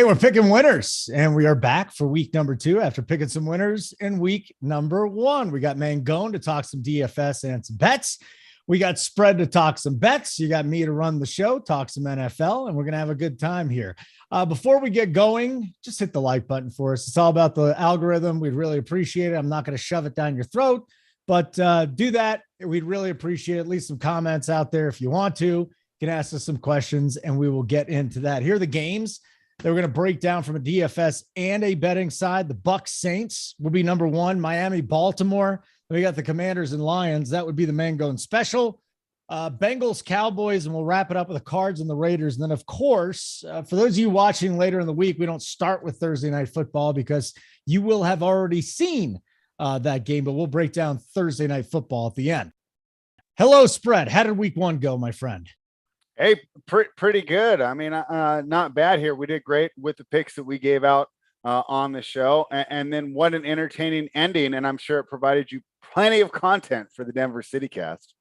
We're picking winners, and we are back for week number 2 after picking some winners in week number 1. We got Mangone to talk some DFS and some bets. We got Spread to talk some bets. You got me to run the show, talk some NFL, and we're going to have a good time here. Before we get going, just hit the like button for us. It's all about the algorithm. We'd really appreciate it. I'm not going to shove it down your throat, but do that. We'd really appreciate at least some comments out there if you want to. You can ask us some questions, and we will get into that. Here are the games that we're going to break down from a DFS and a betting side. The Bucs Saints will be number 1. Miami, Baltimore. We got the Commanders and Lions. That would be the Mangone special. Bengals, Cowboys, and we'll wrap it up with the Cards and the Raiders. And then, of course, for those of you watching later in the week, we don't start with Thursday Night Football because you will have already seen that game, but we'll break down Thursday Night Football at the end. Hello, Spread. How did week 1 go, my friend? Hey, pretty good. I mean, not bad here. We did great with the picks that we gave out on the show. And then what an entertaining ending. And I'm sure it provided you plenty of content for the Denver City Cast.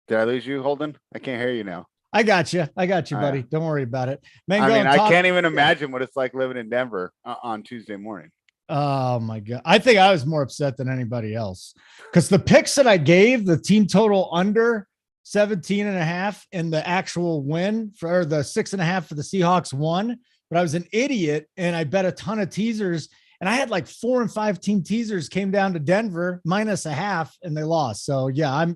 Did I lose you, Holden? I can't hear you now. I got you, buddy. Don't worry about it. I can't even imagine what it's like living in Denver on Tuesday morning. Oh my God. I think I was more upset than anybody else because the picks that I gave, the team total under 17.5 and the actual win for the 6.5 for the Seahawks won, but I was an idiot and I bet a ton of teasers and I had like 4 and 5 team teasers came down to Denver -0.5 and they lost. So yeah,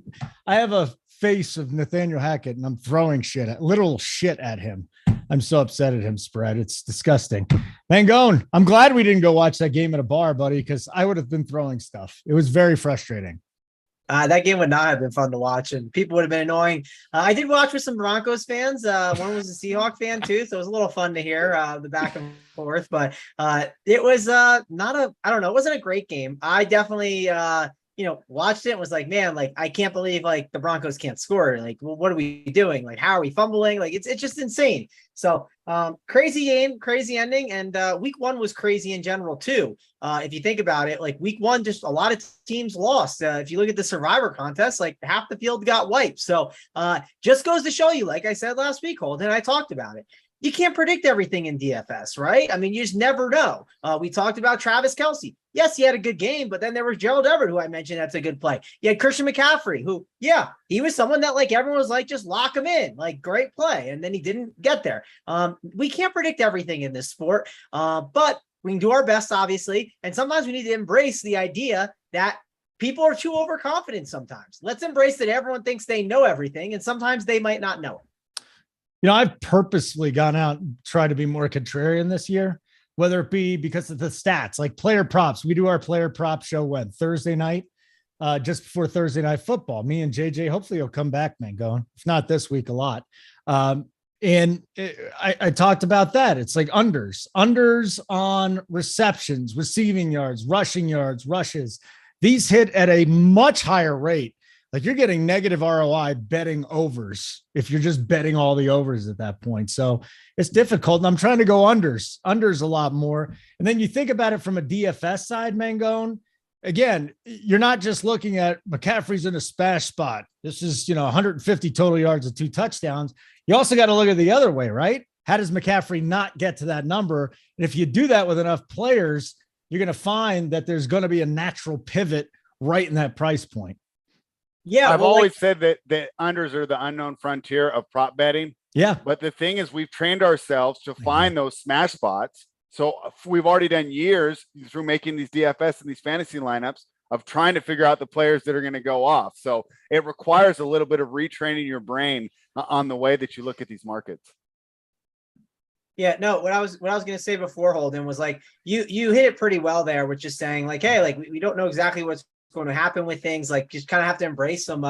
I have a face of Nathaniel Hackett and I'm throwing literal shit at him. I'm so upset at him, Spread. It's disgusting. Mangone, I'm glad we didn't go watch that game at a bar, buddy, because I would have been throwing stuff. It was very frustrating. That game would not have been fun to watch, and people would have been annoying. I did watch with some Broncos fans. One was a Seahawk fan, too, so it was a little fun to hear the back and forth. But it was it wasn't a great game. I definitely watched it and was like, man, like, I can't believe like the Broncos can't score. Like, well, what are we doing? Like, how are we fumbling? Like, it's just insane. So crazy game, crazy ending. And week 1 was crazy in general too. If you think about it, like week 1, just a lot of teams lost. If you look at the Survivor contest, like half the field got wiped. So just goes to show you, like I said last week, Holden, I talked about it. You can't predict everything in DFS, right? I mean, you just never know. We talked about Travis Kelce. Yes, he had a good game, but then there was Gerald Everett, who I mentioned that's a good play. You had Christian McCaffrey, who, yeah, he was someone that like everyone was like, just lock him in, like great play. And then he didn't get there. We can't predict everything in this sport, but we can do our best, obviously. And sometimes we need to embrace the idea that people are too overconfident sometimes. Let's embrace that everyone thinks they know everything, and sometimes they might not know it. You know, I've purposely gone out and tried to be more contrarian this year, whether it be because of the stats, like player props. We do our player prop show when Thursday night, just before Thursday Night Football. Me and JJ, hopefully he'll come back, man, going. If not this week, a lot. I talked about that. It's like unders on receptions, receiving yards, rushing yards, rushes. These hit at a much higher rate. Like you're getting negative ROI betting overs if you're just betting all the overs at that point. So it's difficult. And I'm trying to go unders a lot more. And then you think about it from a DFS side, Mangone. Again, you're not just looking at McCaffrey's in a smash spot. This is, 150 total yards and 2 touchdowns. You also got to look at the other way, right? How does McCaffrey not get to that number? And if you do that with enough players, you're going to find that there's going to be a natural pivot right in that price point. Yeah, I've always said that unders are the unknown frontier of prop betting. Yeah. But the thing is, we've trained ourselves to find those smash spots. So we've already done years through making these DFS and these fantasy lineups of trying to figure out the players that are going to go off. So it requires a little bit of retraining your brain on the way that you look at these markets. Yeah, no, what I was going to say before, Holden, was like, you hit it pretty well there with just saying like, hey, like we don't know exactly what's going to happen with things. Like just kind of have to embrace some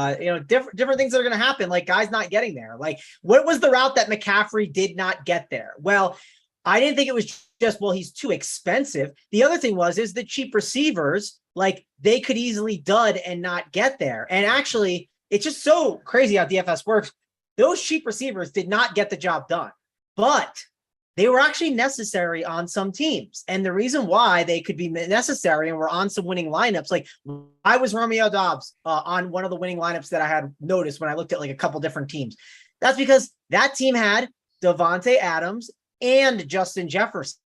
different things that are going to happen, like guys not getting there. Like what was the route that McCaffrey did not get there? Well, I didn't think it was just, well, he's too expensive. The other thing is the cheap receivers, like they could easily dud and not get there. And actually it's just so crazy how DFS works. Those cheap receivers did not get the job done, but they were actually necessary on some teams. And the reason why they could be necessary and were on some winning lineups, like I was Romeo Dobbs on one of the winning lineups that I had noticed when I looked at like a couple different teams. That's because that team had Devontae Adams and Justin Jefferson.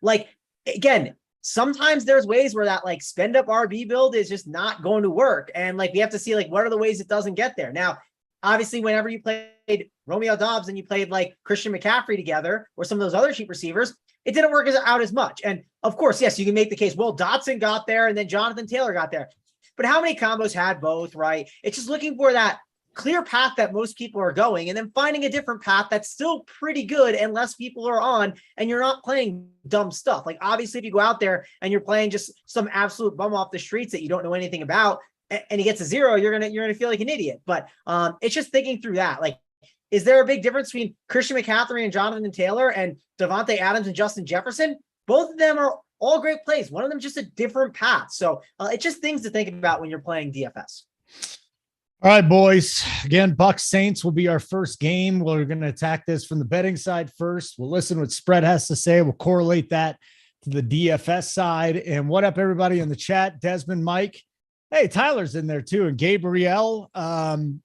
Like, again, sometimes there's ways where that like spend up RB build is just not going to work. And like, we have to see like, what are the ways it doesn't get there? Now, obviously, whenever you played Romeo Doubs and you played like Christian McCaffrey together or some of those other cheap receivers, it didn't work out as much. And of course, yes, you can make the case, well, Dotson got there and then Jonathan Taylor got there. But how many combos had both, right? It's just looking for that clear path that most people are going and then finding a different path that's still pretty good and less people are on, and you're not playing dumb stuff. Like, obviously, if you go out there and you're playing just some absolute bum off the streets that you don't know anything about and he gets a 0, you're gonna feel like an idiot. But it's just thinking through that. Like, is there a big difference between Christian McCaffrey and Jonathan Taylor and Devontae Adams and Justin Jefferson? Both of them are all great plays. One of them just a different path. So it's just things to think about when you're playing DFS. All right, boys. Again, Bucs Saints will be our first game. We're going to attack this from the betting side first. We'll listen what spread has to say. We'll correlate that to the DFS side. And what up, everybody in the chat? Desmond, Mike. Hey, Tyler's in there too. And Gabrielle,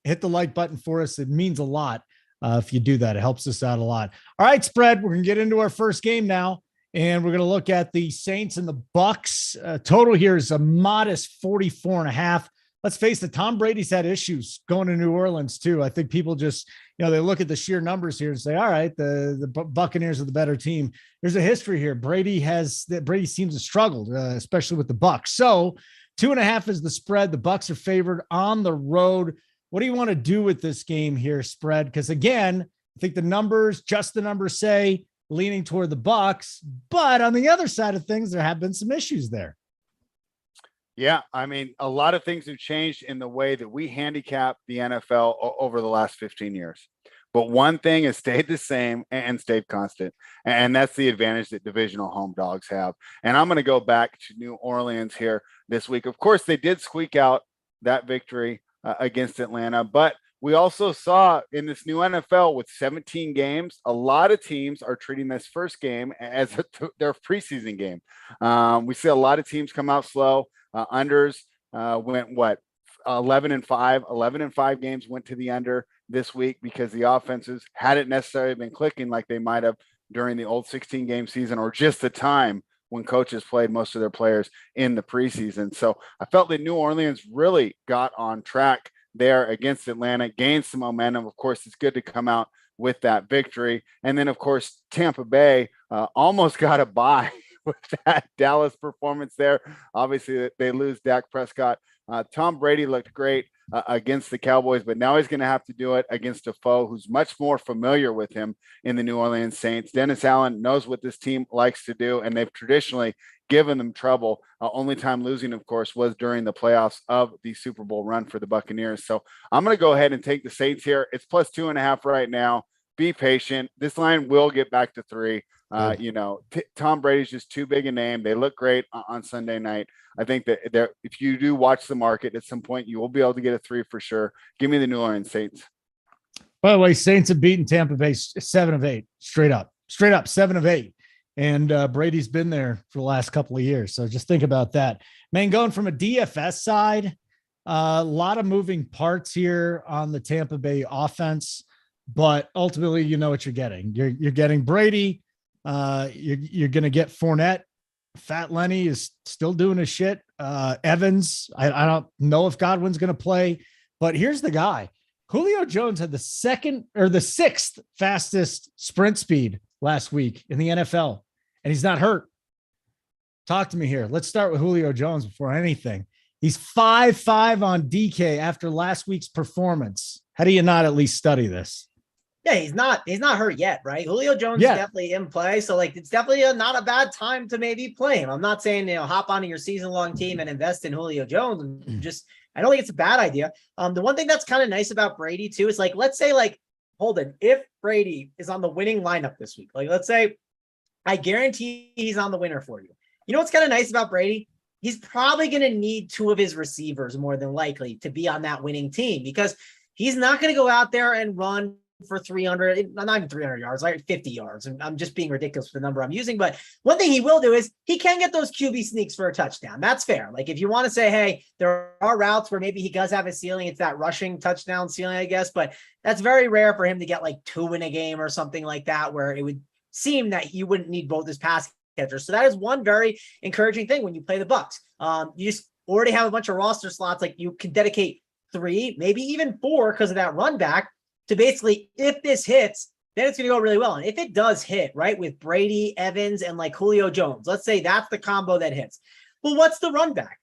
hit the like button for us. It means a lot if you do that. It helps us out a lot. All right, spread. We're going to get into our first game now. And we're going to look at the Saints and the Bucs. Total here is a modest 44.5. Let's face it, Tom Brady's had issues going to New Orleans too. I think people just, they look at the sheer numbers here and say, all right, the Buccaneers are the better team. There's a history here. Brady seems to struggle, especially with the Bucs. So 2.5 is the spread. The Bucs are favored on the road. What do you want to do with this game here, spread? Because again, I think the numbers say leaning toward the Bucs, but on the other side of things, there have been some issues there. Yeah, I mean, a lot of things have changed in the way that we handicap the NFL over the last 15 years. But one thing has stayed the same and stayed constant, and that's the advantage that divisional home dogs have. And I'm going to go back to New Orleans here this week. Of course, they did squeak out that victory against Atlanta, but we also saw in this new NFL with 17 games, a lot of teams are treating this first game as their preseason game. We see a lot of teams come out slow. Unders went 11-5 games went to the under this week because the offenses hadn't necessarily been clicking like they might have during the old 16 game season or just the time when coaches played most of their players in the preseason. So I felt that New Orleans really got on track there against Atlanta, gained some momentum. Of course, it's good to come out with that victory. And then, of course, Tampa Bay almost got a bye with that Dallas performance there. Obviously, they lose Dak Prescott. Tom Brady looked great against the Cowboys, but now he's going to have to do it against a foe who's much more familiar with him in the New Orleans Saints. Dennis Allen knows what this team likes to do, and they've traditionally given them trouble. Only time losing, of course, was during the playoffs of the Super Bowl run for the Buccaneers. So I'm going to go ahead and take the Saints here. It's plus 2.5 right now. Be patient. This line will get back to 3. Tom Brady's just too big a name. They look great on Sunday night. I think that if you do watch the market at some point, you will be able to get a 3 for sure. Give me the New Orleans Saints. By the way, Saints have beaten Tampa Bay 7 of 8, straight up 7 of 8. And Brady's been there for the last couple of years. So just think about that. Man, going from a DFS side, a lot of moving parts here on the Tampa Bay offense, but ultimately, you know what you're getting. You're getting Brady. You're going to get Fournette. Fat Lenny is still doing his shit. Evans, I don't know if Godwin's going to play, but here's the guy. Julio Jones had the 6th fastest sprint speed last week in the NFL, and he's not hurt. Talk to me here. Let's start with Julio Jones before anything. He's 5.5 on DK after last week's performance. How do you not at least study this? Yeah, he's not hurt yet, right? Julio Jones is definitely in play. So like, it's definitely not a bad time to maybe play him. I'm not saying, hop onto your season-long team and invest in Julio Jones. I don't think it's a bad idea. The one thing that's kind of nice about Brady too, is like, let's say like, Holden, if Brady is on the winning lineup this week, like let's say I guarantee he's on the winner for you. You know what's kind of nice about Brady? He's probably going to need 2 of his receivers more than likely to be on that winning team, because he's not going to go out there and run for 300, not even 300 yards, like 50 yards. And I'm just being ridiculous with the number I'm using. But one thing he will do is he can get those QB sneaks for a touchdown. That's fair. Like if you want to say, hey, there are routes where maybe he does have a ceiling. It's that rushing touchdown ceiling, I guess. But that's very rare for him to get like 2 in a game or something like that, where it would seem that you wouldn't need both his pass catchers. So that is one very encouraging thing when you play the Bucs. You just already have a bunch of roster slots. Like you can dedicate 3, maybe even 4 because of that run back to basically, if this hits, then it's going to go really well. And if it does hit, right, with Brady, Evans, and like Julio Jones, let's say that's the combo that hits. Well, what's the run back?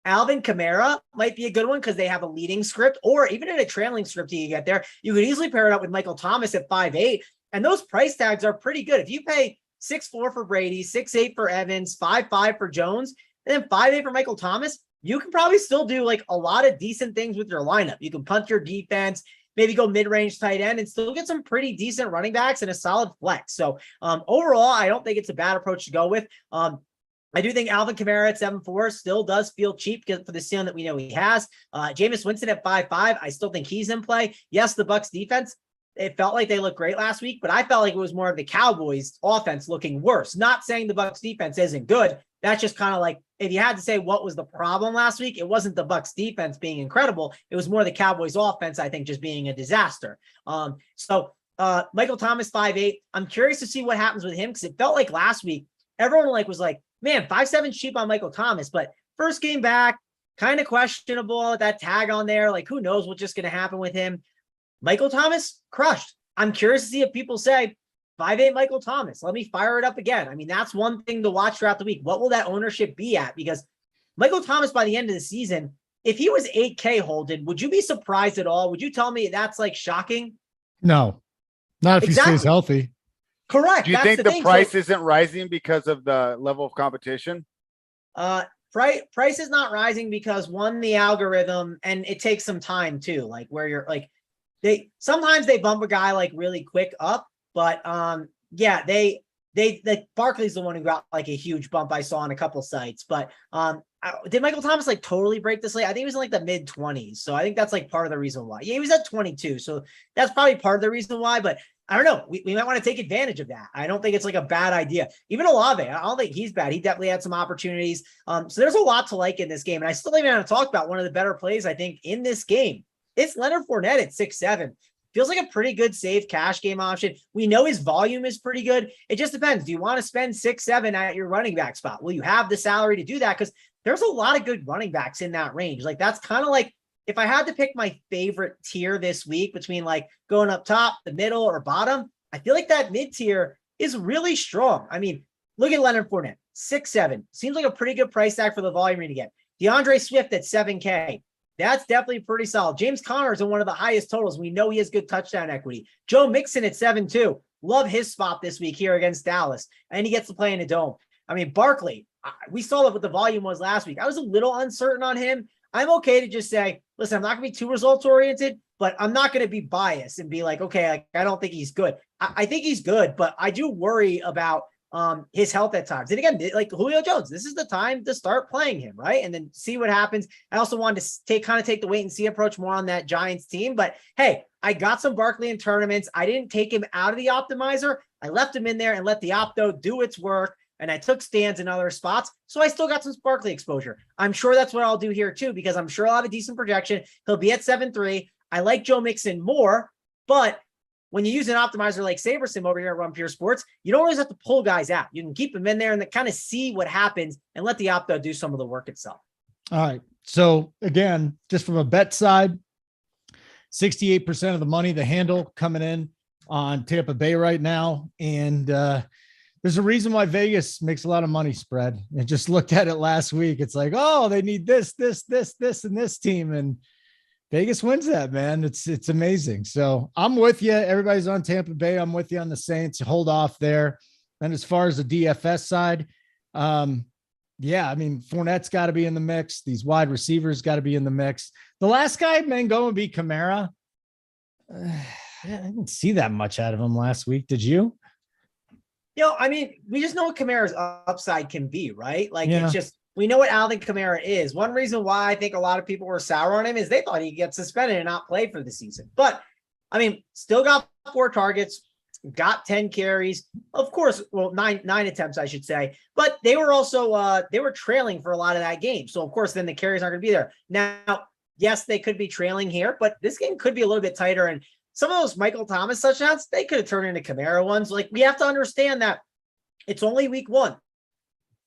Alvin Kamara might be a good one because they have a leading script, or even in a trailing script you get there. You could easily pair it up with Michael Thomas at 5'8", and those price tags are pretty good. If you pay 6'4" for Brady, 6'8" for Evans, 5'5" for Jones, and then 5'8" for Michael Thomas, you can probably still do like a lot of decent things with your lineup. You can punt your defense, maybe go mid-range tight end, and still get some pretty decent running backs and a solid flex. So overall, I don't think it's a bad approach to go with. I do think Alvin Kamara at 7'4" still does feel cheap for the ceiling that we know he has. Jameis Winston at 5'5", I still think he's in play. Yes, the Bucs defense, it felt like they looked great last week, but I felt like it was more of the Cowboys offense looking worse. Not saying the Bucs defense isn't good. That's just kind of like, if you had to say what was the problem last week, it wasn't the Bucs defense being incredible. It was more the Cowboys offense, I think, just being a disaster. Michael Thomas, 5'8". I'm curious to see what happens with him because it felt like last week, everyone was like, man, 5'7" cheap on Michael Thomas, but first game back, kind of questionable, that tag on there. Like, who knows what's just going to happen with him. Michael Thomas crushed. I'm curious to see if people say 5'8" Michael Thomas. Let me fire it up again. I mean, that's one thing to watch throughout the week. What will that ownership be at? Because Michael Thomas, by the end of the season, if he was 8K Holden, would you be surprised at all? Would you tell me that's like shocking? No, not if he stays healthy. Correct. Do you think the price isn't rising because of the level of competition? Price is not rising because the algorithm, and it takes some time too. Like where you're like, sometimes they bump a guy like really quick up, but Barkley's the one who got like a huge bump I saw on a couple sites. But did Michael Thomas like totally break this late? I think he was in like the mid 20s. So I think that's like part of the reason why. Yeah, he was at 22. So that's probably part of the reason why, but I don't know. We might want to take advantage of that. I don't think it's like a bad idea. Even Olave, I don't think he's bad. He definitely had some opportunities. So there's a lot to like in this game. And I still even want to talk about one of the better plays, I think, in this game. It's Leonard Fournette at 6'7". Feels like a pretty good safe cash game option. We know his volume is pretty good. It just depends. Do you want to spend 6-7 at your running back spot? Will you have the salary to do that? Because there's a lot of good running backs in that range. Like that's kind of like, if I had to pick my favorite tier this week between like going up top, the middle, or bottom, I feel like that mid tier is really strong. I mean, look at Leonard Fournette, 6'7". Seems like a pretty good price tag for the volume you're going to get. DeAndre Swift at 7K. That's definitely pretty solid. James Conner is in one of the highest totals. We know he has good touchdown equity. Joe Mixon at 7-2. Love his spot this week here against Dallas. And he gets to play in a dome. I mean, Barkley, we saw what the volume was last week. I was a little uncertain on him. I'm okay to just say, listen, I'm not going to be too results oriented, but I'm not going to be biased and be like, okay, like, I don't think he's good. I think he's good, but I do worry about his health at times. And again, like Julio Jones, this is the time to start playing him, right? And then see what happens. I also wanted to take the wait and see approach more on that Giants team. But hey, I got some Barkley in tournaments. I didn't take him out of the optimizer. I left him in there and let the opto do its work. And I took stands in other spots. So I still got some Barkley exposure. I'm sure that's what I'll do here too, because I'm sure I'll have a decent projection. He'll be at 7-3. I like Joe Mixon more, but when you use an optimizer like SaberSim over here at Run Pure Sports, you don't always have to pull guys out. You can keep them in there and kind of see what happens and let the opto do some of the work itself. All right. So again, just from a bet side, 68% of the money, the handle coming in on Tampa Bay right now. And there's a reason why Vegas makes a lot of money spread. I just looked at it last week. It's like, oh, they need this, and this team. And Vegas wins that, man. It's amazing. So I'm with you. Everybody's on Tampa Bay. I'm with you on the Saints. Hold off there. And as far as the DFS side, yeah, I mean, Fournette's got to be in the mix. These wide receivers got to be in the mix. The last guy, Mangone, beat Kamara. I didn't see that much out of him last week. Did you? I mean, we just know what Kamara's upside can be, right? Like, It's just, we know what Alvin Kamara is. One reason why I think a lot of people were sour on him is they thought he'd get suspended and not play for the season. But I mean, still got 4 targets, got 10 carries, of course, well, nine attempts, I should say, but they were also, they were trailing for a lot of that game. So of course, then the carries aren't going to be there. Now, yes, they could be trailing here, but this game could be a little bit tighter. And some of those Michael Thomas touchdowns, they could have turned into Kamara ones. Like, we have to understand that it's only week 1.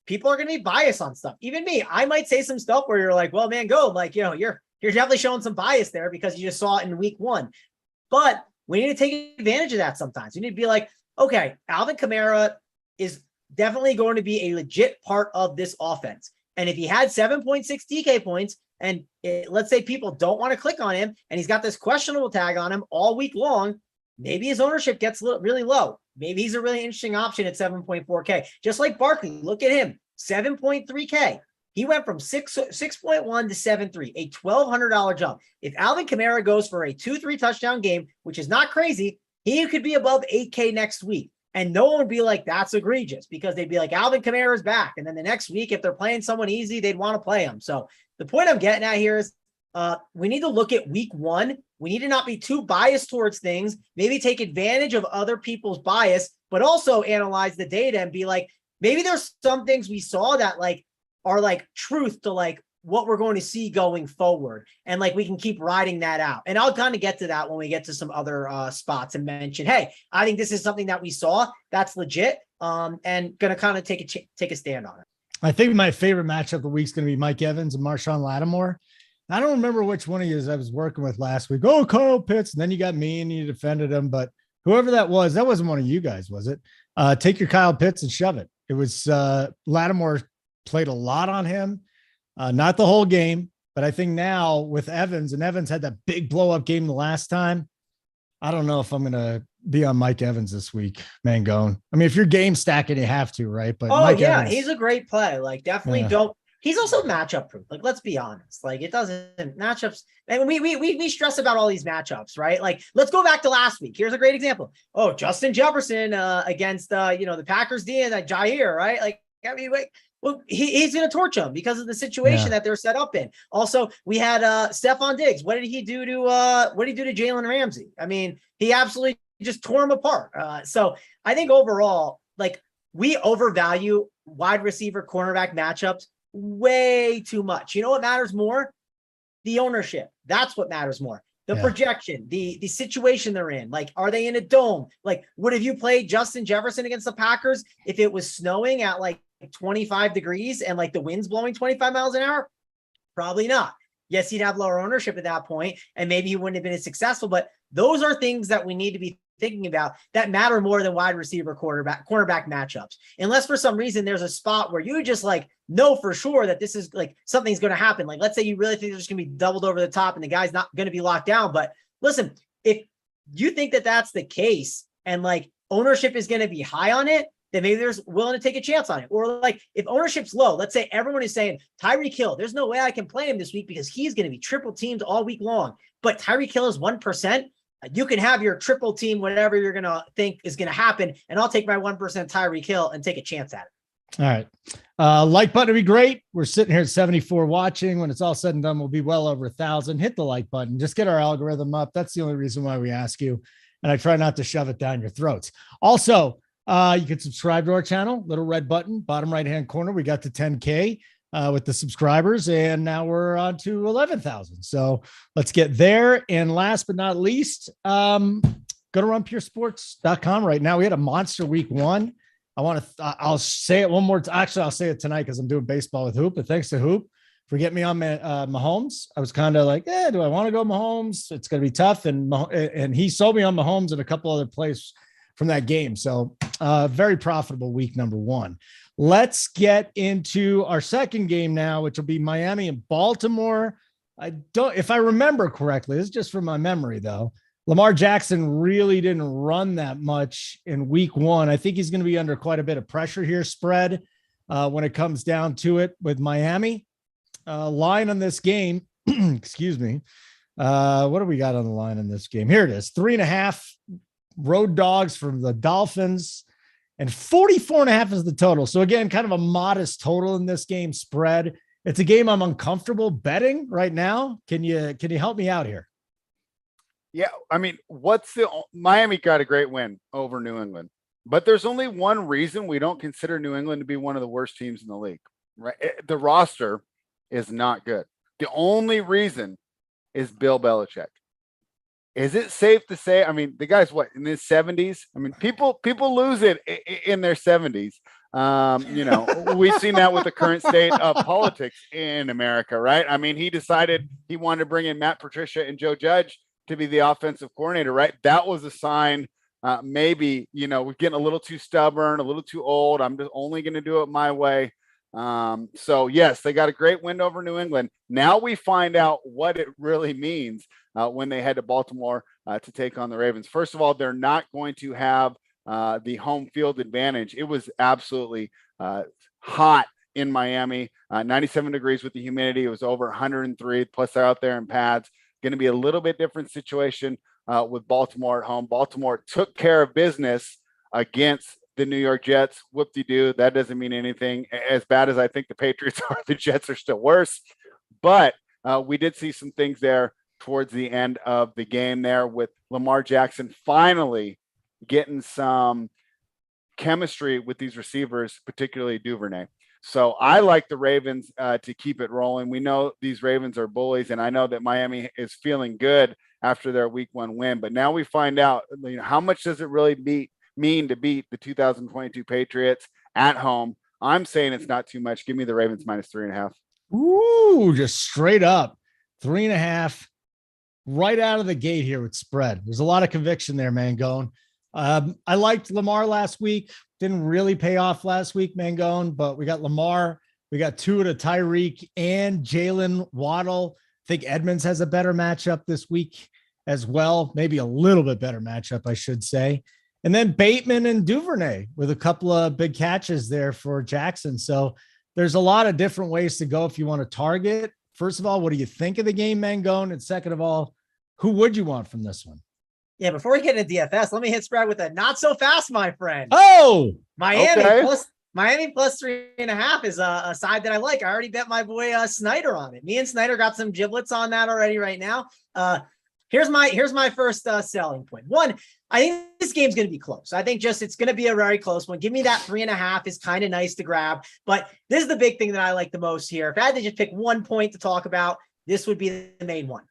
People are going to be biased on stuff. Even me, I might say some stuff where you're like, well, man, go. Like, you're definitely showing some bias there because you just saw it in week 1. But we need to take advantage of that sometimes. You need to be like, okay, Alvin Kamara is definitely going to be a legit part of this offense. And if he had 7.6 DK points, and let's say people don't want to click on him, and he's got this questionable tag on him all week long, maybe his ownership gets really low. Maybe he's a really interesting option at 7.4K. Just like Barkley, look at him, 7.3K. He went from 6.1 to 7.3, a $1,200 jump. If Alvin Kamara goes for a 2-3 touchdown game, which is not crazy, he could be above 8K next week. And no one would be like, that's egregious, because they'd be like, Alvin Kamara's back. And then the next week, if they're playing someone easy, they'd want to play him. So the point I'm getting at here is we need to look at week 1. We need to not be too biased towards things, maybe take advantage of other people's bias, but also analyze the data and be like, maybe there's some things we saw that like are like truth to like what we're going to see going forward. And like, we can keep riding that out. And I'll kind of get to that when we get to some other spots and mention, hey, I think this is something that we saw that's legit, and going to kind of take a stand on it. I think my favorite matchup of the week is going to be Mike Evans and Marshawn Lattimore. I don't remember which one of you I was working with last week. Oh, Kyle Pitts. And then you got me and you defended him, but whoever that wasn't one of you guys, was it? Take your Kyle Pitts and shove it. It was Lattimore played a lot on him. Not the whole game, but I think now with Evans, and Evans had that big blow up game the last time. I don't know if I'm going to be on Mike Evans this week, Mangone. I mean, if you're game stacking, you have to, right? But Mike Evans, he's a great play. Like, definitely don't. He's also matchup proof. Like, let's be honest. Like, it doesn't matchups. And we stress about all these matchups, right? Like, let's go back to last week. Here's a great example. Oh, Justin Jefferson against the Packers D and Jair, right? Like, I mean, wait. Well, he's going to torch them because of the situation that they're set up in. Also, we had Stephon Diggs. What did he do to Jalen Ramsey? I mean, he absolutely just tore him apart. So I think overall, like, we overvalue wide receiver cornerback matchups way too much. You know what matters more? The ownership. That's what matters more. The projection, the situation they're in. Like, are they in a dome? Like, would have you played Justin Jefferson against the Packers if it was snowing at like 25 degrees and like the wind's blowing 25 miles an hour? Probably not. Yes, he'd have lower ownership at that point, and maybe he wouldn't have been as successful, but those are things that we need to be thinking about that matter more than wide receiver cornerback matchups. Unless for some reason there's a spot where you just like know for sure that this is like something's going to happen. Like, let's say you really think there's going to be doubled over the top and the guy's not going to be locked down. But listen, if you think that that's the case and like ownership is going to be high on it, then maybe there's willing to take a chance on it. Or like, if ownership's low, let's say everyone is saying Tyreek Hill, there's no way I can play him this week because he's going to be triple teamed all week long. But Tyreek Hill is 1%. You can have your triple team, whatever you're going to think is going to happen. And I'll take my 1% Tyreek Hill and take a chance at it. All right. Like button would be great. We're sitting here at 74 watching. When it's all said and done, we'll be well over 1,000. Hit the like button. Just get our algorithm up. That's the only reason why we ask you. And I try not to shove it down your throats. Also, you can subscribe to our channel, little red button, bottom right-hand corner. We got to 10K with the subscribers, and now we're on to 11,000. So let's get there. And last but not least, go to runpuresports.com right now. We had a monster week 1. I'll say it one more time. Actually, I'll say it tonight because I'm doing baseball with Hoop, but thanks to Hoop for getting me on Mahomes. I was kind of like, do I want to go Mahomes? It's going to be tough. And he sold me on Mahomes and a couple other plays from that game. So very profitable week number 1. Let's get into our second game now, which will be Miami and Baltimore. If I remember correctly, this is just from my memory though, Lamar Jackson really didn't run that much in week 1. I think he's going to be under quite a bit of pressure here, spread, when it comes down to it with Miami. Line on this game, excuse me. What do we got on the line in this game? Here it is, 3.5 road dogs from the Dolphins, and 44.5 is the total. So again, kind of a modest total in this game spread. It's a game I'm uncomfortable betting right now. Can you help me out here? Yeah, I mean, Miami got a great win over New England, but there's only one reason we don't consider New England to be one of the worst teams in the league, right? The roster is not good. The only reason is Bill Belichick. Is it safe to say? I mean, the guy's what, in his 70s? I mean, people lose it in their 70s. We've seen that with the current state of politics in America, right? I mean, he decided he wanted to bring in Matt Patricia and Joe Judge to be the offensive coordinator, right? That was a sign. Maybe, we're getting a little too stubborn, a little too old. I'm just only going to do it my way. So yes, they got a great win over New England. Now we find out what it really means when they head to Baltimore to take on the Ravens. First of all, they're not going to have the home field advantage. It was absolutely hot in Miami, 97 degrees with the humidity. It was over 103, plus they're out there in pads. Going to be a little bit different situation with Baltimore at home. Baltimore took care of business against the New York Jets. Whoop-de-doo. That doesn't mean anything. As bad as I think the Patriots are, the Jets are still worse. But we did see some things there towards the end of the game there with Lamar Jackson finally getting some chemistry with these receivers, particularly Duvernay. So I like the Ravens to keep it rolling. We know these Ravens are bullies, and I know that Miami is feeling good after their week 1 win. But now we find out, how much does it really mean to beat the 2022 Patriots at home? I'm saying it's not too much. Give me the Ravens -3.5. Ooh, just straight up 3.5 right out of the gate here with spread. There's a lot of conviction there, Mangone. I liked Lamar last week. Didn't really pay off last week, Mangone, but we got Lamar. We got Tua to Tyreek and Jalen Waddle. I think Edmonds has a better matchup this week as well. Maybe a little bit better matchup, I should say. And then Bateman and Duvernay with a couple of big catches there for Jackson. So there's a lot of different ways to go if you want to target. First of all, what do you think of the game, Mangone? And second of all, who would you want from this one? Yeah, before we get into DFS, let me hit spread with a not so fast, my friend. Oh, Miami okay. plus 3.5 is a side that I like. I already bet my boy Snyder on it. Me and Snyder got some giblets on that already right now. Here's my first selling point. One, I think this game's going to be close. I think it's going to be a very close one. Give me that 3.5 is kind of nice to grab. But this is the big thing that I like the most here. If I had to just pick one point to talk about, this would be the main one.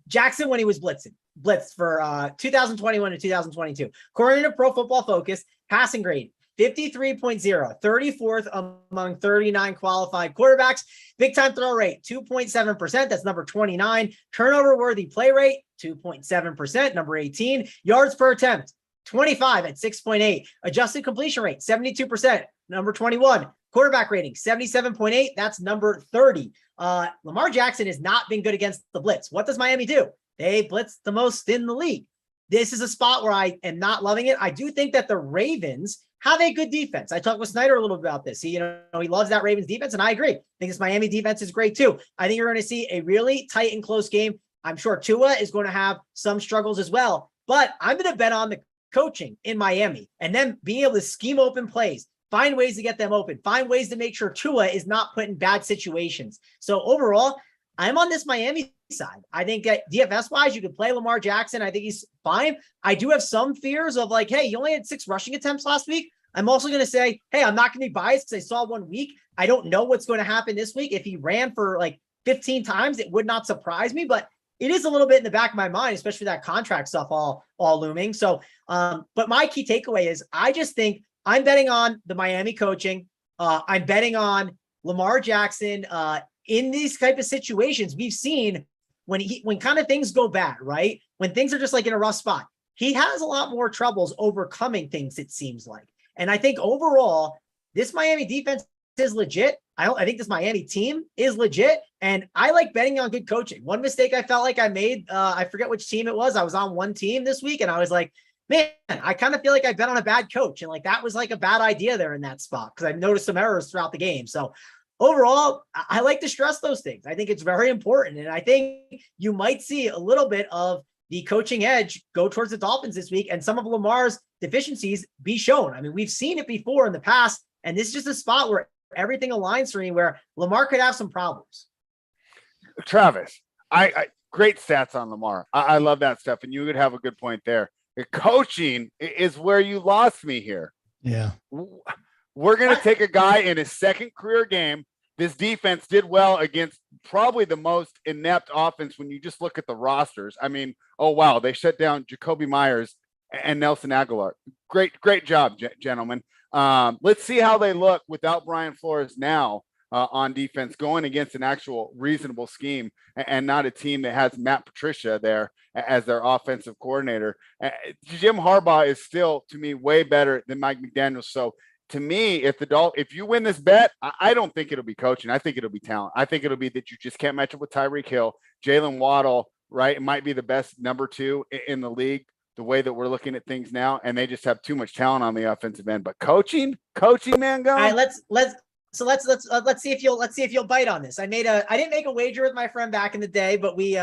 Jackson, when he was blitzed for 2021 to 2022. According to Pro Football Focus, passing grade 53.0, 34th among 39 qualified quarterbacks. Big time throw rate 2.7%. That's number 29. Turnover worthy play rate 2.7%. Number 18. Yards per attempt 25 at 6.8. Adjusted completion rate 72%. Number 21. Quarterback rating 77.8. That's number 30. Lamar Jackson has not been good against the blitz. What does Miami do? They blitz the most in the league. This is a spot where I am not loving it. I do think that the Ravens have a good defense. I talked with Snyder a little bit about this. He loves that Ravens defense, and I agree. I think this Miami defense is great too. I think you're going to see a really tight and close game. I'm sure Tua is going to have some struggles as well, but I'm going to bet on the coaching in Miami and then being able to scheme open plays, find ways to get them open, find ways to make sure Tua is not put in bad situations. So overall, I'm on this Miami side. I think that DFS wise, you could play Lamar Jackson. I think he's fine. I do have some fears of hey, you only had 6 rushing attempts last week. I'm also going to say, hey, I'm not going to be biased because I saw 1 week. I don't know what's going to happen this week. If he ran for 15 times, it would not surprise me, but it is a little bit in the back of my mind, especially that contract stuff all looming. So, but my key takeaway is I just think I'm betting on the Miami coaching. I'm betting on Lamar Jackson, in these type of situations. We've seen when kind of things go bad, right? When things are just in a rough spot, he has a lot more troubles overcoming things, it seems like. And I think overall, this Miami defense is legit. I think this Miami team is legit. And I like betting on good coaching. One mistake I felt like I made, I forget which team it was. I was on one team this week and I was like, man, I kind of feel like I bet on a bad coach. And that was a bad idea there in that spot because I noticed some errors throughout the game. So overall, I like to stress those things. I think it's very important. And I think you might see a little bit of the coaching edge go towards the Dolphins this week and some of Lamar's deficiencies be shown. I mean, we've seen it before in the past, and this is just a spot where everything aligns for me where Lamar could have some problems. Travis, I great stats on Lamar. I love that stuff. And you would have a good point there. The coaching is where you lost me here. Yeah. We're going to take a guy in his second career game. This defense did well against probably the most inept offense when you just look at the rosters. I mean, oh, wow. They shut down Jacoby Myers and Nelson Aguilar. Great job, gentlemen. Let's see how they look without Brian Flores now on defense, going against an actual reasonable scheme and not a team that has Matt Patricia there as their offensive coordinator. Jim Harbaugh is still, to me, way better than Mike McDaniels. So to me, if you win this bet, I don't think it'll be coaching. I think it'll be talent. I think it'll be that you just can't match up with Tyreek Hill. Jalen Waddle, right? It might be the best number 2 in the league, the way that we're looking at things now, and they just have too much talent on the offensive end. But coaching, man, go. All right, let's see if you'll bite on this. I didn't make a wager with my friend back in the day, but we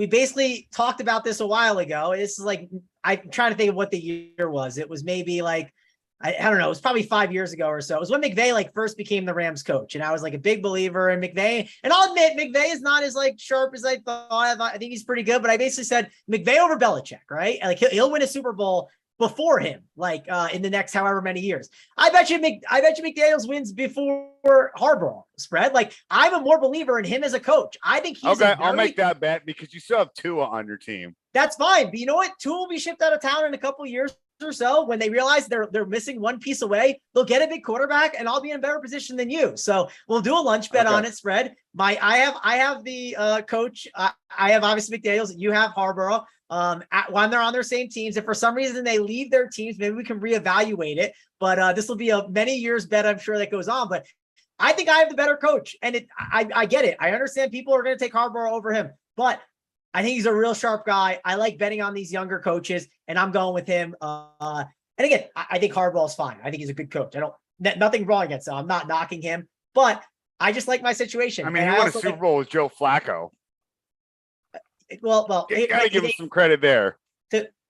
basically talked about this a while ago. This is like, I'm trying to think of what the year was. It was maybe like, I don't know. It was probably 5 years ago or so. It was when McVay first became the Rams coach. And I was like a big believer in McVay. And I'll admit, McVay is not as sharp as I thought. I think he's pretty good, but I basically said McVay over Belichick, right? And he'll win a Super Bowl before him, in the next however many years. I bet you McDaniels wins before Harbaugh spread. I'm a more believer in him as a coach. I think he's okay. I'll make that bet because you still have Tua on your team. That's fine. But you know what? Tua will be shipped out of town in a couple of years or so. When they realize they're missing one piece away, they'll get a big quarterback, and I'll be in a better position than you. So we'll do a lunch bet on it. Spread. I have the coach. I have obviously McDaniels. You have Harbaugh. When they're on their same teams, if for some reason they leave their teams, maybe we can reevaluate it. But this will be a many years bet, I'm sure, that goes on. But I think I have the better coach, and I get it. I understand people are going to take Harbaugh over him, but I think he's a real sharp guy. I like betting on these younger coaches, and I'm going with him. And again, I think Harbaugh's fine. I think he's a good coach. Nothing wrong against him. I'm not knocking him, but I just like my situation. I mean, he won a Super Bowl with Joe Flacco. Well, you gotta give him some credit there.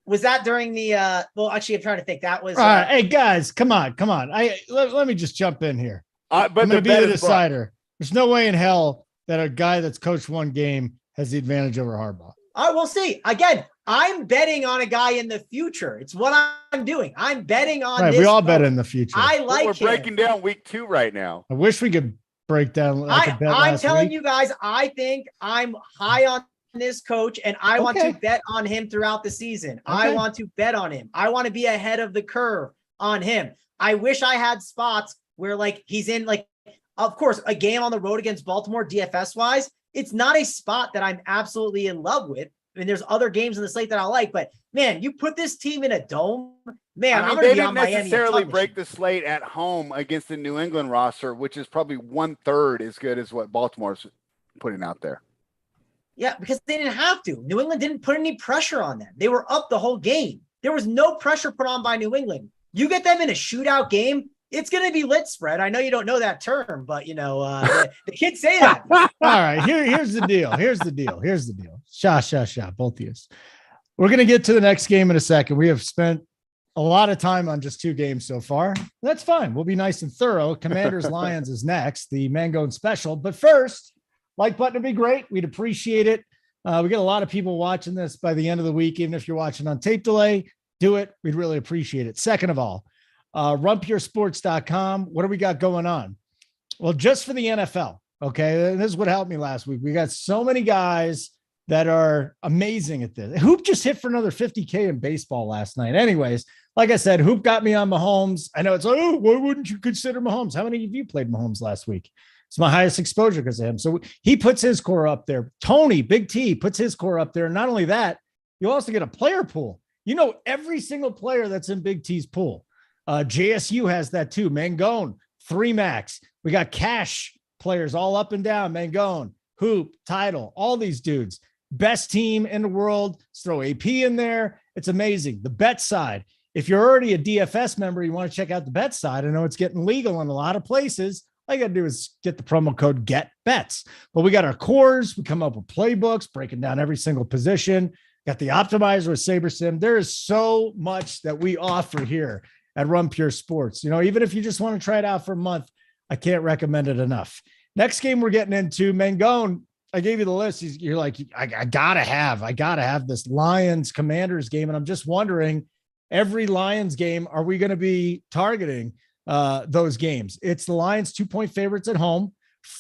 Was that during the? Actually, I'm trying to think. That was. Hey guys, come on! Let me just jump in here. But I'm going to be the decider. There's no way in hell that a guy that's coached one game has the advantage over Harbaugh. All right, we'll see. Again, I'm betting on a guy in the future. It's what I'm doing. I'm betting on. Right, we all bet in the future. We're breaking down week 2 right now. I wish we could break down. I'm telling you guys, I think I'm high on this coach, and I want to bet on him throughout the season. I want to bet on him. I want to be ahead of the curve on him. I wish I had spots where he's in of course, a game on the road against Baltimore DFS wise. It's not a spot that I'm absolutely in love with. I mean, there's other games in the slate that I like, but man, you put this team in a dome, man. I mean, they didn't necessarily break the slate at home against the New England roster, which is probably 1/3 as good as what Baltimore's putting out there. Yeah, because they didn't have to. New England didn't put any pressure on them. They were up the whole game. There was no pressure put on by New England. You get them in a shootout game, it's going to be lit, spread. I know you don't know that term, but the kids say that. All right, here's the deal. Here's the deal. Sha, both of you. We're going to get to the next game in a second. We have spent a lot of time on just 2 games so far. That's fine. We'll be nice and thorough. Commanders Lions is next, the Mangone special. But first, like button would be great. We'd appreciate it. We get a lot of people watching this by the end of the week. Even if you're watching on tape delay, do it. We'd really appreciate it. Second of all, runpuresports.com. What do we got going on? Well, just for the NFL. Okay. This is what helped me last week. We got so many guys that are amazing at this. Hoop just hit for another 50K in baseball last night. Anyways, like I said, Hoop got me on Mahomes. I know it's like, oh, why wouldn't you consider Mahomes? How many of you played Mahomes last week? It's my highest exposure because of him. So he puts his core up there. Tony, Big T, puts his core up there. And not only that, you also get a player pool. You know, every single player that's in Big T's pool. JSU has that too. Mangone, 3 max. We got cash players all up and down. Mangone, Hoop, Title, all these dudes. Best team in the world. Let's throw AP in there. It's amazing. The bet side. If you're already a DFS member, you want to check out the bet side. I know it's getting legal in a lot of places. All you got to do is get the promo code GETBETS. But we got our cores. We come up with playbooks, breaking down every single position. Got the optimizer with SaberSim. There is so much that we offer here at Run Pure Sports. You know, even if you just want to try it out for a month, I can't recommend it enough. Next game we're getting into, Mangone. I gave you the list. You're like, I gotta have this Lions Commanders game. And I'm just wondering, every Lions game, are we going to be targeting those games? It's the Lions 2-point favorites at home.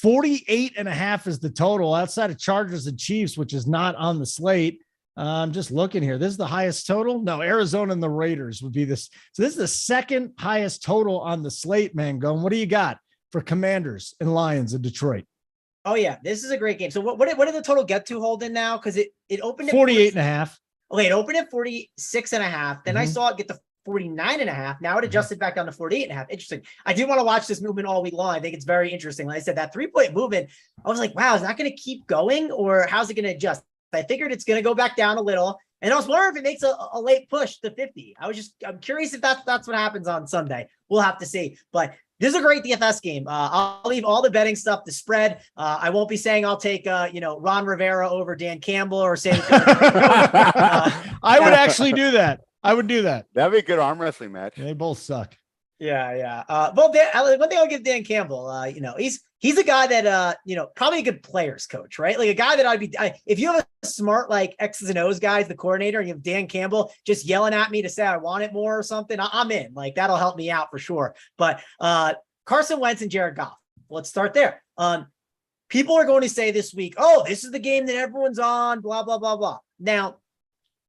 48.5 is the total outside of Chargers and Chiefs, which is not on the slate. I'm just looking here. This is the highest total. No, Arizona and the Raiders would be this. So this is the second highest total on the slate, Mangone. What do you got for Commanders and Lions in Detroit? Oh yeah, this is a great game. So what did the total get to, Holden, now? Because it opened at 48.5. Okay, it opened at 46.5. Then I saw it get to 49.5. Now it adjusted back down to 48.5. Interesting. I do want to watch this movement all week long. I think it's very interesting. Like I said, that 3-point movement, I was like, wow, is that going to keep going, or how's it going to adjust? I figured it's going to go back down a little. And I was wondering if it makes a late push to 50. I'm curious if that's what happens on Sunday. We'll have to see. But this is a great DFS game. I'll leave all the betting stuff to spread. I won't be saying I'll take, Ron Rivera over Dan Campbell or say. I would actually do that. I would do that. That'd be a good arm wrestling match. They both suck. Yeah. Well, one thing I'll give Dan Campbell, he's a guy that, probably a good players coach, right? Like a guy that if you have a smart, like X's and O's guys, the coordinator, and you have Dan Campbell just yelling at me to say I want it more or something, I'm in. Like that'll help me out for sure. But Carson Wentz and Jared Goff, let's start there. People are going to say this week, oh, this is the game that everyone's on, blah, blah, blah, blah. Now,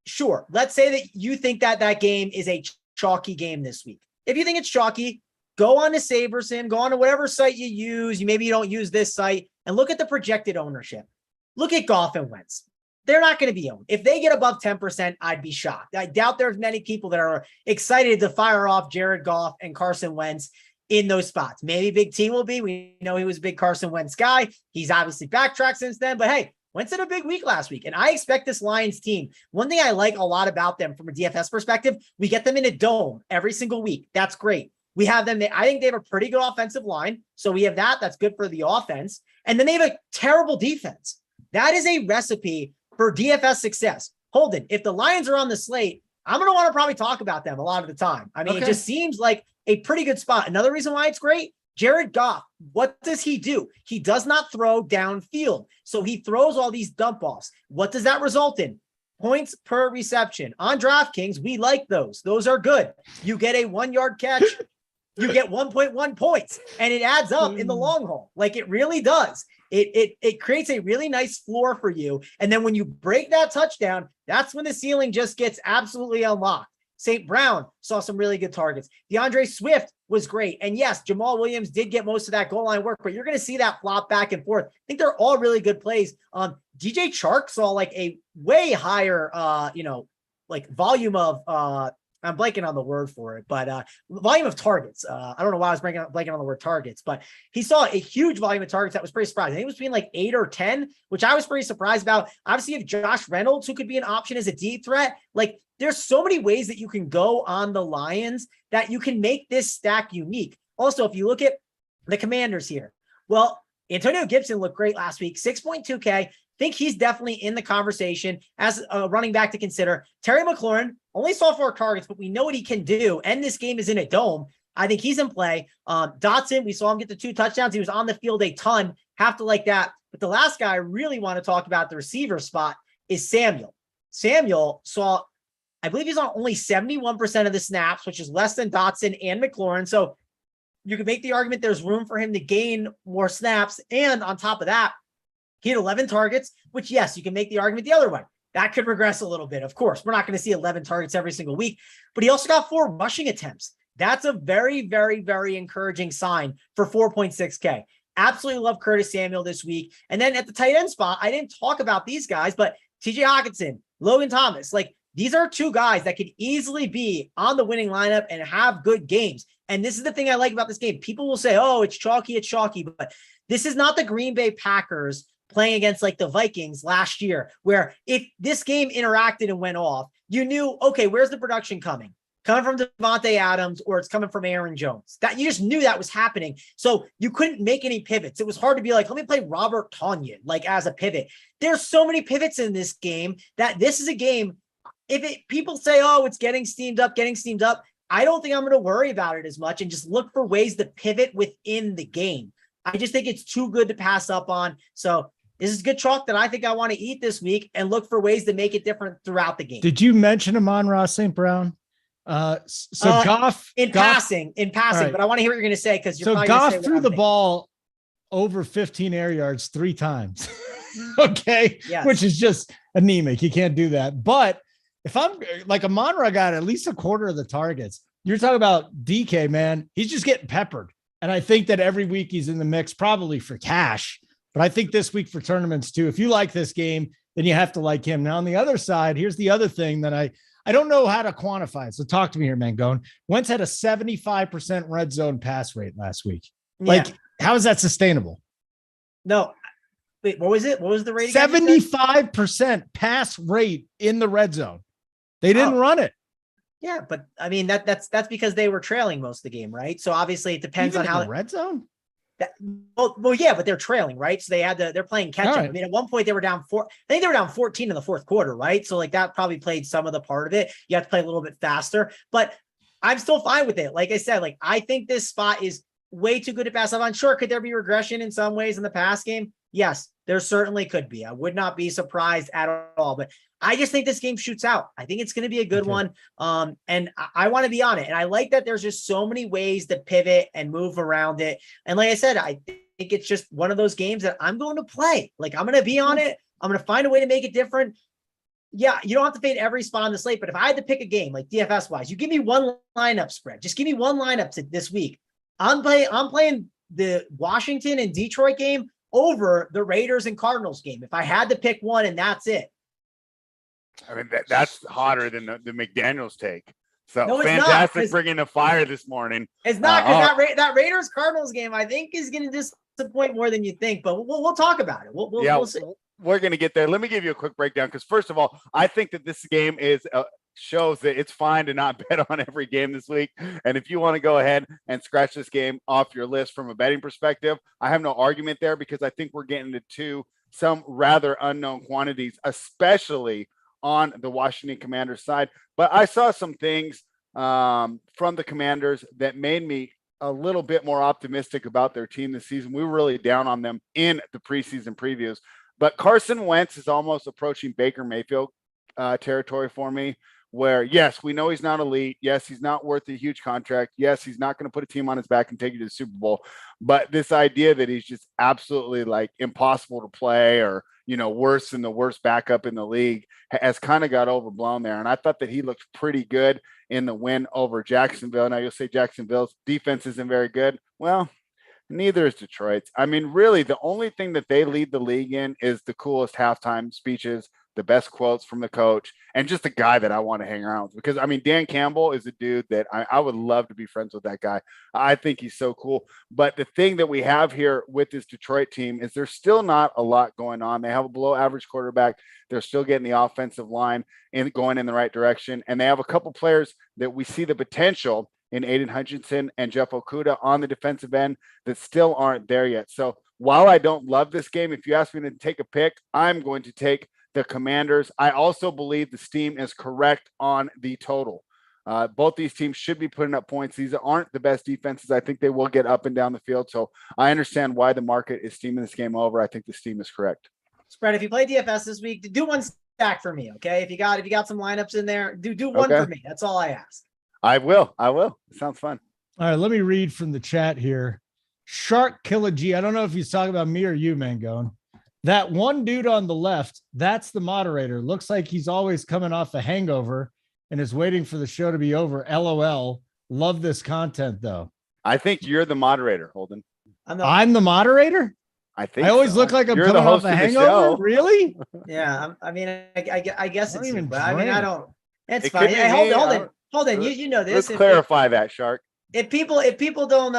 sure, let's say that you think that game is a chalky game this week. If you think it's chalky, go on to SaberSim, go on to whatever site you use. Maybe you don't use this site, and look at the projected ownership. Look at Goff and Wentz. They're not going to be owned. If they get above 10%, I'd be shocked. I doubt there's many people that are excited to fire off Jared Goff and Carson Wentz in those spots. Maybe Big T will be. We know he was a big Carson Wentz guy. He's obviously backtracked since then, but hey, Wentz had a big week last week, and I expect this Lions team. One thing I like a lot about them from a DFS perspective, we get them in a dome every single week. That's great. We have them. I think they have a pretty good offensive line. So we have that. That's good for the offense. And then they have a terrible defense. That is a recipe for DFS success. Holden, if the Lions are on the slate, I'm going to want to probably talk about them a lot of the time. I mean, It just seems like a pretty good spot. Another reason why it's great, Jared Goff, what does he do? He does not throw downfield. So he throws all these dump offs. What does that result in? Points per reception. On DraftKings, we like those. Those are good. You get a 1-yard catch, you get 1.1 points, and it adds up in the long haul. Like it really does. It creates a really nice floor for you. And then when you break that touchdown, that's when the ceiling just gets absolutely unlocked. St. Brown saw some really good targets. DeAndre Swift was great. And yes, Jamal Williams did get most of that goal line work, but you're going to see that flop back and forth. I think they're all really good plays. DJ Chark saw like a way higher, volume of, I'm blanking on the word for it, but volume of targets. I don't know why I was blanking on the word targets, but he saw a huge volume of targets that was pretty surprising. I think it was between like 8 or 10, which I was pretty surprised about. Obviously, you have Josh Reynolds, who could be an option as a deep threat. Like there's so many ways that you can go on the Lions that you can make this stack unique. Also, if you look at the Commanders here, well, Antonio Gibson looked great last week, 6.2K. Think he's definitely in the conversation as a running back to consider. Terry McLaurin only saw 4 targets, but we know what he can do. And this game is in a dome. I think he's in play. Dotson, we saw him get the 2 touchdowns. He was on the field a ton. Have to like that. But the last guy I really want to talk about the receiver spot is Samuel. Samuel saw, I believe he's on only 71% of the snaps, which is less than Dotson and McLaurin. So you can make the argument there's room for him to gain more snaps. And on top of that, he had 11 targets, which, yes, you can make the argument the other way. That could regress a little bit. Of course, we're not going to see 11 targets every single week, but he also got 4 rushing attempts. That's a very, very, very encouraging sign for 4.6K. Absolutely love Curtis Samuel this week. And then at the tight end spot, I didn't talk about these guys, but TJ Hockenson, Logan Thomas, like these are 2 guys that could easily be on the winning lineup and have good games. And this is the thing I like about this game. People will say, oh, it's chalky, but this is not the Green Bay Packers playing against like the Vikings last year, where if this game interacted and went off, you knew, okay, where's the production coming? Coming from Devontae Adams, or it's coming from Aaron Jones. That you just knew that was happening. So you couldn't make any pivots. It was hard to be like, let me play Robert Tonyan, like as a pivot. There's so many pivots in this game that this is a game. People say, oh, it's getting steamed up. I don't think I'm going to worry about it as much and just look for ways to pivot within the game. I just think it's too good to pass up on. So This is good chalk that I think I want to eat this week and look for ways to make it different throughout the game. Did you mention Amon-Ra St. Brown? Goff in passing, right. But I want to hear what you're going to say because you're probably Goff threw the ball over 15 air yards 3 times. Okay, yes. Which is just anemic. You can't do that. But if I'm like Amon-Ra got at least a quarter of the targets, you're talking about DK, man. He's just getting peppered. And I think that every week he's in the mix, probably for cash. But I think this week for tournaments too. If you like this game, then you have to like him. Now on the other side, here's the other thing that I don't know how to quantify it. So talk to me here, Mangone. Wentz had a 75% red zone pass rate last week. Like, how is that sustainable? No. Wait, what was it? What was the rate? 75% pass rate in the red zone. They didn't run it. Yeah, but I mean that's because they were trailing most of the game, right? So obviously it depends on how the red zone. Well, yeah, but they're trailing, right? So they're playing catch up. Right. I mean, at one point they were down 4. I think they were down 14 in the fourth quarter, right? So like that probably played some of the part of it. You have to play a little bit faster, but I'm still fine with it. Like I said, like I think this spot is way too good to pass up on. Sure, could there be regression in some ways in the pass game? Yes, there certainly could be. I would not be surprised at all, but I just think this game shoots out. I think it's going to be a good one. And I want to be on it. And I like that there's just so many ways to pivot and move around it. And like I said, I think it's just one of those games that I'm going to play. Like I'm going to be on it. I'm going to find a way to make it different. Yeah, you don't have to fade every spot on the slate, but if I had to pick a game, like DFS wise, you give me one lineup spread. Just give me one lineup this week. I'm playing the Washington and Detroit game over the Raiders and Cardinals game. If I had to pick one and that's it. I mean, that's hotter than the McDaniels take. So no, fantastic bringing the fire this morning. It's not because that Raiders Cardinals game, I think, is going to disappoint more than you think, but we'll talk about it. We'll see. We're going to get there. Let me give you a quick breakdown because first of all, I think that this game shows that it's fine to not bet on every game this week. And if you want to go ahead and scratch this game off your list from a betting perspective, I have no argument there because I think we're getting into some rather unknown quantities, especially on the Washington Commanders side. But I saw some things from the Commanders that made me a little bit more optimistic about their team this season. We were really down on them in the preseason previews, but Carson Wentz is almost approaching Baker Mayfield territory for me, where yes, we know he's not elite. Yes, he's not worth a huge contract. Yes, he's not going to put a team on his back and take you to the Super Bowl. But this idea that he's just absolutely like impossible to play or, you know, worse than the worst backup in the league has kind of got overblown there. And I thought that he looked pretty good in the win over Jacksonville. Now you'll say Jacksonville's defense isn't very good. Well, neither is Detroit's. I mean, really, the only thing that they lead the league in is the coolest halftime speeches, the best quotes from the coach, and just a guy that I want to hang around with. Because, I mean, Dan Campbell is a dude that I would love to be friends with that guy. I think he's so cool. But the thing that we have here with this Detroit team is there's still not a lot going on. They have a below average quarterback. They're still getting the offensive line going in the right direction. And they have a couple players that we see the potential in Aiden Hutchinson and Jeff Okudah on the defensive end that still aren't there yet. So while I don't love this game, if you ask me to take a pick, I'm going to take the Commanders. I also believe the steam is correct on the total. Both these teams should be putting up points. These aren't the best defenses. I think they will get up and down the field. So I understand why the market is steaming this game over. I think the steam is correct. Spread, if you play DFS this week, do one stack for me, okay? If you got some lineups in there, do one for me. That's all I ask. I will. It sounds fun. All right, let me read from the chat here. Shark Killer G. I don't know if he's talking about me or you, Mangone. That one dude on the left, that's the moderator. Looks like he's always coming off a hangover and is waiting for the show to be over. LOL. Love this content, though. I think you're the moderator, Holden. I'm the moderator? I think I always look like I'm coming off a hangover. Really? Yeah. I mean, I guess it's even but I mean, I don't. It's It fine. could be Hey, me. hold on. You know this. Let's clarify that, Shark. If people don't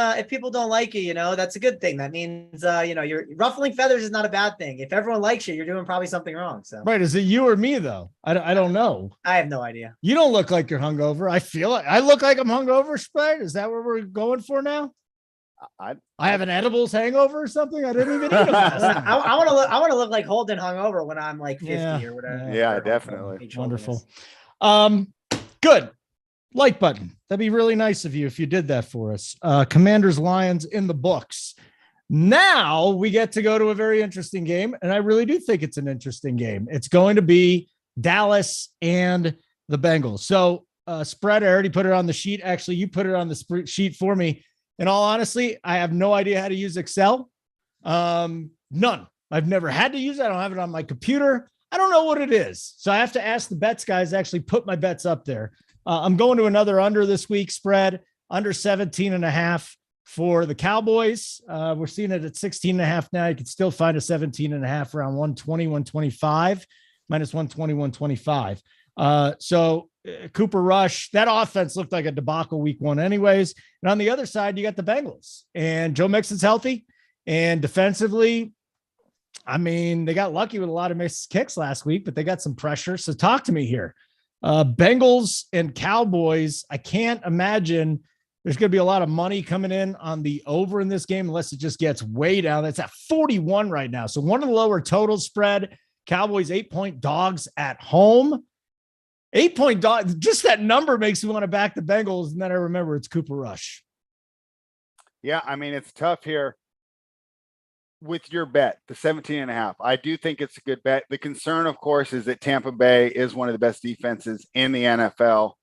like you, that's a good thing. That means you're ruffling feathers is not a bad thing. If everyone likes you, you're doing probably something wrong. So right, is it you or me though? I don't know. I have no idea. You don't look like you're hungover. I feel like I look like I'm hungover. Spread, is that what we're going for now? I have an edibles hangover or something. I didn't even eat them. I want to look like Holden hungover when I'm like 50 or whatever. Yeah, definitely. Wonderful. Good. Like button. That'd be really nice of you if you did that for us. Commanders Lions in the books. Now we get to go to a very interesting game, and I really do think it's an interesting game. It's going to be Dallas and the Bengals. So spread, I already put it on the sheet. Actually, you put it on the sheet for me. In all honesty, I have no idea how to use Excel. None. I've never had to use it. I don't have it on my computer. I don't know what it is. So I have to ask the bets guys to actually put my bets up there. I'm going to another under this week spread, under 17.5 for the Cowboys. We're seeing it at 16.5 now. You can still find a 17.5 around 120, 125, minus 120, 125. So Cooper Rush, that offense looked like a debacle week one anyways. And on the other side, you got the Bengals, and Joe Mixon's healthy, and defensively, I mean, they got lucky with a lot of missed kicks last week, but they got some pressure. So talk to me here. Bengals and Cowboys, I can't imagine there's going to be a lot of money coming in on the over in this game unless it just gets way down. That's at 41 right now. So one of the lower total spread. Cowboys 8-point dogs at home. 8-point dog. Just that number makes me want to back the Bengals. And then I remember it's Cooper Rush. Yeah, I mean, it's tough here with your bet, the 17.5. I do think it's a good bet. The concern, of course, is that Tampa Bay is one of the best defenses in the NFL,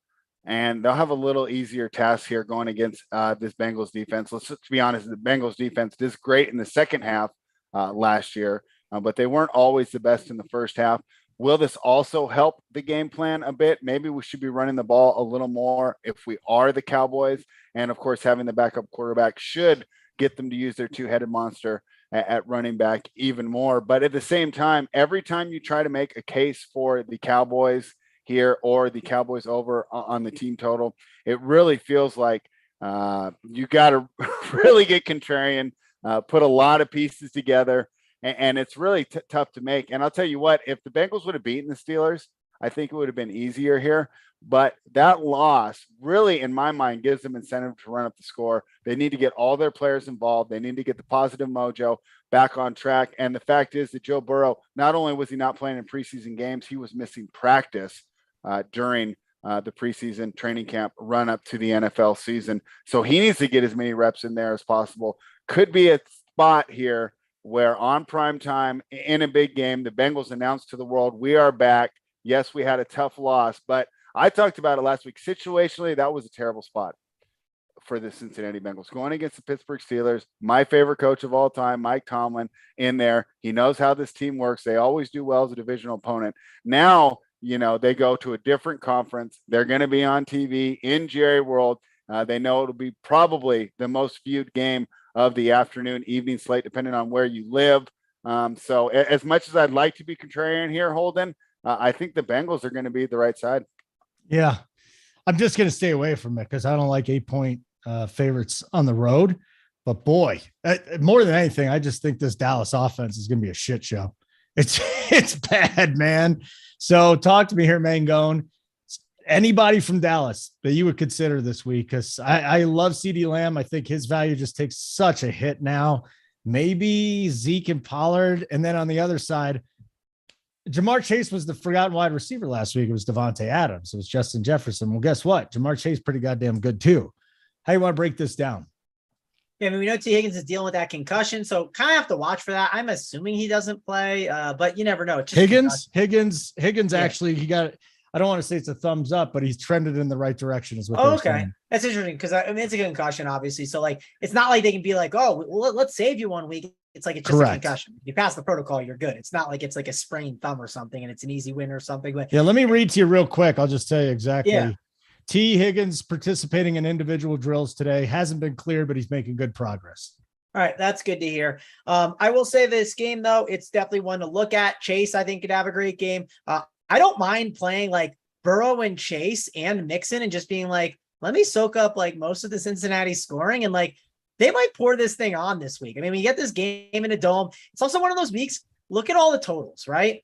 and they'll have a little easier task here going against this Bengals defense. Let's just be honest, the Bengals defense did great in the second half last year, but they weren't always the best in the first half. Will this also help the game plan a bit? Maybe we should be running the ball a little more if we are the Cowboys. And of course, having the backup quarterback should get them to use their two-headed monster at running back even more. But at the same time, every time you try to make a case for the Cowboys here or the Cowboys over on the team total, it really feels like you got to really get contrarian, put a lot of pieces together, and it's really tough to make. And I'll tell you what, if the Bengals would have beaten the Steelers, I think it would have been easier here. But that loss really, in my mind, gives them incentive to run up the score. They need to get all their players involved. They need to get the positive mojo back on track. And the fact is that Joe Burrow, not only was he not playing in preseason games, he was missing practice during the preseason training camp run up to the NFL season. So he needs to get as many reps in there as possible. Could be a spot here where on prime time in a big game, the Bengals announced to the world, we are back. Yes, we had a tough loss, but I talked about it last week. Situationally, that was a terrible spot for the Cincinnati Bengals. Going against the Pittsburgh Steelers, my favorite coach of all time, Mike Tomlin, in there. He knows how this team works. They always do well as a divisional opponent. Now, you know, they go to a different conference. They're going to be on TV in Jerry World. They know it'll be probably the most viewed game of the afternoon, evening slate, depending on where you live. So as much as I'd like to be contrarian here, Holden, I think the Bengals are going to be the right side. Yeah, I'm just going to stay away from it because I don't like 8-point favorites on the road. But boy, more than anything, I just think this Dallas offense is going to be a shit show. It's bad, man. So talk to me here, Mangone. Anybody from Dallas that you would consider this week? Because I love CeeDee Lamb. I think his value just takes such a hit now. Maybe Zeke and Pollard. And then on the other side, Jamar Chase was the forgotten wide receiver last week. It was Devontae Adams. It was Justin Jefferson. Well, guess what? Jamar Chase pretty goddamn good too. How you want to break this down? Yeah, I mean, we know T. Higgins is dealing with that concussion, so kind of have to watch for that. I'm assuming he doesn't play, but you never know. It's just Higgins yeah. Actually, he got. I don't want to say it's a thumbs up, but he's trended in the right direction. Is what? Okay, saying. That's interesting because I mean it's a concussion, obviously. So like, it's not like they can be like, oh, well, let's save you 1 week. It's like it's just Correct. a concussion. You pass the protocol, you're good. It's not like it's like a sprained thumb or something, and it's an easy win or something. But yeah, let me read to you real quick. I'll just tell you exactly. Yeah. T. Higgins participating in individual drills today. Hasn't been cleared, but he's making good progress. All right, that's good to hear. I will say this game, though, it's definitely one to look at. Chase, I think, could have a great game. I don't mind playing like Burrow and Chase and Mixon and just being like, let me soak up like most of the Cincinnati scoring. And like, they might pour this thing on this week. I mean, we get this game in a dome. It's also one of those weeks. Look at all the totals, right?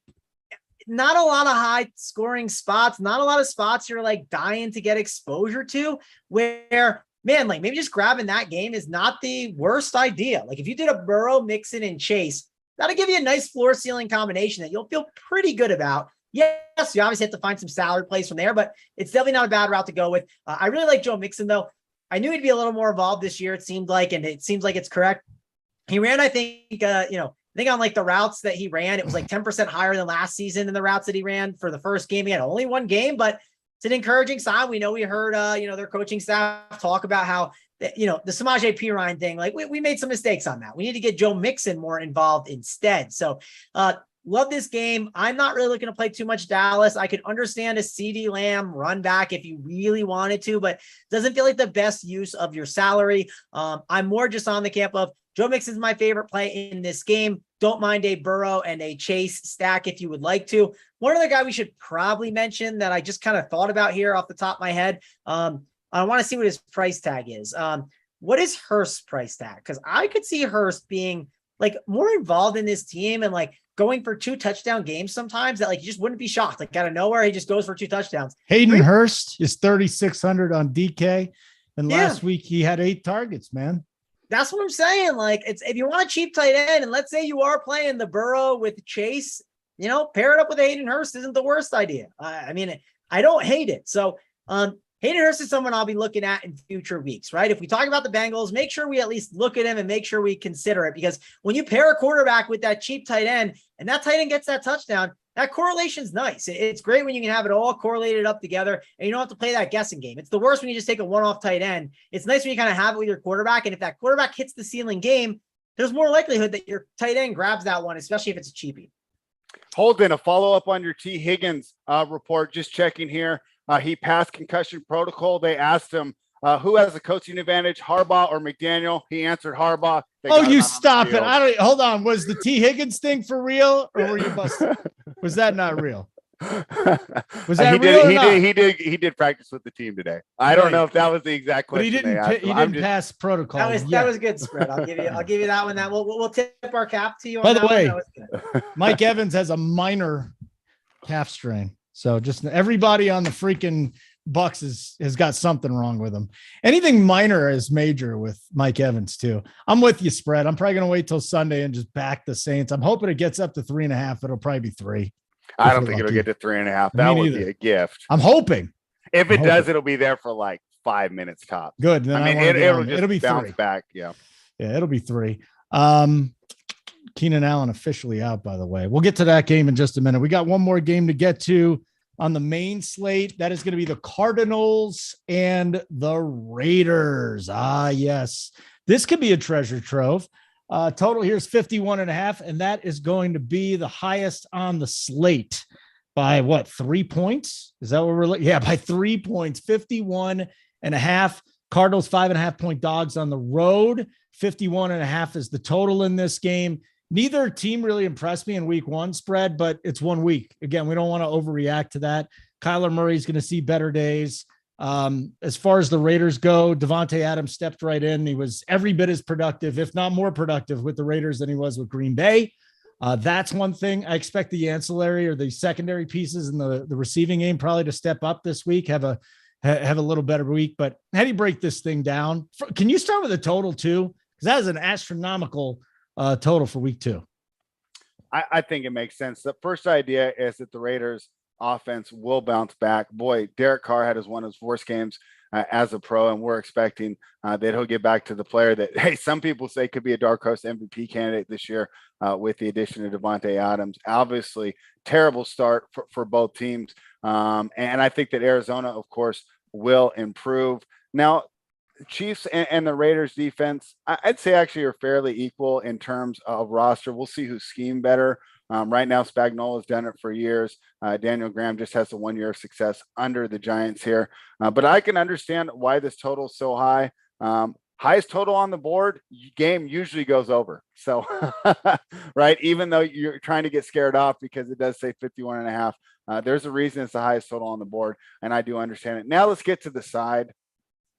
Not a lot of high scoring spots, not a lot of spots you're like dying to get exposure to where, man, like maybe just grabbing that game is not the worst idea. Like if you did a Burrow, Mixon, and Chase, that'll give you a nice floor ceiling combination that you'll feel pretty good about. Yes, you obviously have to find some salary plays from there, but it's definitely not a bad route to go with. I really like Joe Mixon, though. I knew he'd be a little more involved this year, it seemed like, and it seems like it's correct. He ran, I think, on like the routes that he ran, it was like 10% higher than last season in the routes that he ran for the first game. He had only one game, but it's an encouraging sign. We know we heard, their coaching staff talk about how, the Samaje Perine thing, like we made some mistakes on that. We need to get Joe Mixon more involved instead. So, love this game. I'm not really looking to play too much Dallas. I could understand a CeeDee Lamb run back if you really wanted to, but doesn't feel like the best use of your salary. I'm more just on the camp of Joe Mixon's my favorite play in this game. Don't mind a Burrow and a Chase stack if you would like to. One other guy we should probably mention that I just kind of thought about here off the top of my head. I want to see what his price tag is. What is Hurst's price tag? Because I could see Hurst being like more involved in this team and like going for 2 touchdown games sometimes that like you just wouldn't be shocked. Like out of nowhere, he just goes for 2 touchdowns. Hayden Hurst is 3,600 on DK. And last week he had 8 targets, man. That's what I'm saying. Like it's, if you want a cheap tight end and let's say you are playing the Burrow with Chase, pair it up with Hayden Hurst isn't the worst idea. I mean, I don't hate it. So, Hayden Hurst is someone I'll be looking at in future weeks, right? If we talk about the Bengals, make sure we at least look at him and make sure we consider it, because when you pair a quarterback with that cheap tight end and that tight end gets that touchdown, that correlation's nice. It's great when you can have it all correlated up together and you don't have to play that guessing game. It's the worst when you just take a one-off tight end. It's nice when you kind of have it with your quarterback. And if that quarterback hits the ceiling game, there's more likelihood that your tight end grabs that one, especially if it's a cheapie. Holden, a follow-up on your T. Higgins report, just checking here. He passed concussion protocol. They asked him who has a coaching advantage, Harbaugh or McDaniel. He answered Harbaugh. Oh, you stop it. Hold on. Was the T. Higgins thing for real or were you busted? Was that not real? Was that real? He did practice with the team today. I don't know if that was the exact question. But he didn't pass protocol. That was good spread. I'll give you that one. That we'll tip our cap to you. By the way, Mike Evans has a minor calf strain. So just everybody on the freaking Bucks has got something wrong with him. Anything minor is major with Mike Evans too. I'm with you, spread. I'm probably going to wait till Sunday and just back the Saints. I'm hoping it gets up to 3.5. It'll probably be 3. I don't think it'll get to 3.5. That would be a gift. I'm hoping. If it does, it'll be there for like 5 minutes top. Good. Then it'll be bounce 3. Back. Yeah. Yeah, it'll be 3. Keenan Allen officially out, by the way. We'll get to that game in just a minute. We got one more game to get to on the main slate. That is going to be the Cardinals and the Raiders. Yes. This could be a treasure trove. Total here is 51.5, and that is going to be the highest on the slate by 3 points? Is that what we're looking? Yeah, by 3 points, 51.5. Cardinals 5.5 point dogs on the road. 51.5 is the total in this game. Neither team really impressed me in week 1 spread, but it's 1 week. Again, we don't want to overreact to that. Kyler Murray's going to see better days. As far as the Raiders go, Devontae Adams stepped right in. He was every bit as productive, if not more productive with the Raiders than he was with Green Bay. That's one thing. I expect the ancillary or the secondary pieces in the receiving game probably to step up this week, have a little better week. But how do you break this thing down? Can you start with a total too? Because that is an astronomical total for week 2. I think it makes sense. The first idea is that the Raiders offense will bounce back. Boy, Derek Carr had one of his worst games as a pro, and we're expecting that he'll get back to the player that, hey, some people say could be a dark horse MVP candidate this year with the addition of Devontae Adams. Obviously, terrible start for both teams. And I think that Arizona, of course, will improve. Now, Chiefs and the Raiders defense, I'd say actually are fairly equal in terms of roster. We'll see who's schemed better. Right now, Spagnuolo's done it for years. Daniel Graham just has the 1 year of success under the Giants here. But I can understand why this total is so high. Highest total on the board, game usually goes over. So, right, even though you're trying to get scared off because it does say 51.5, there's a reason it's the highest total on the board, and I do understand it. Now let's get to the side.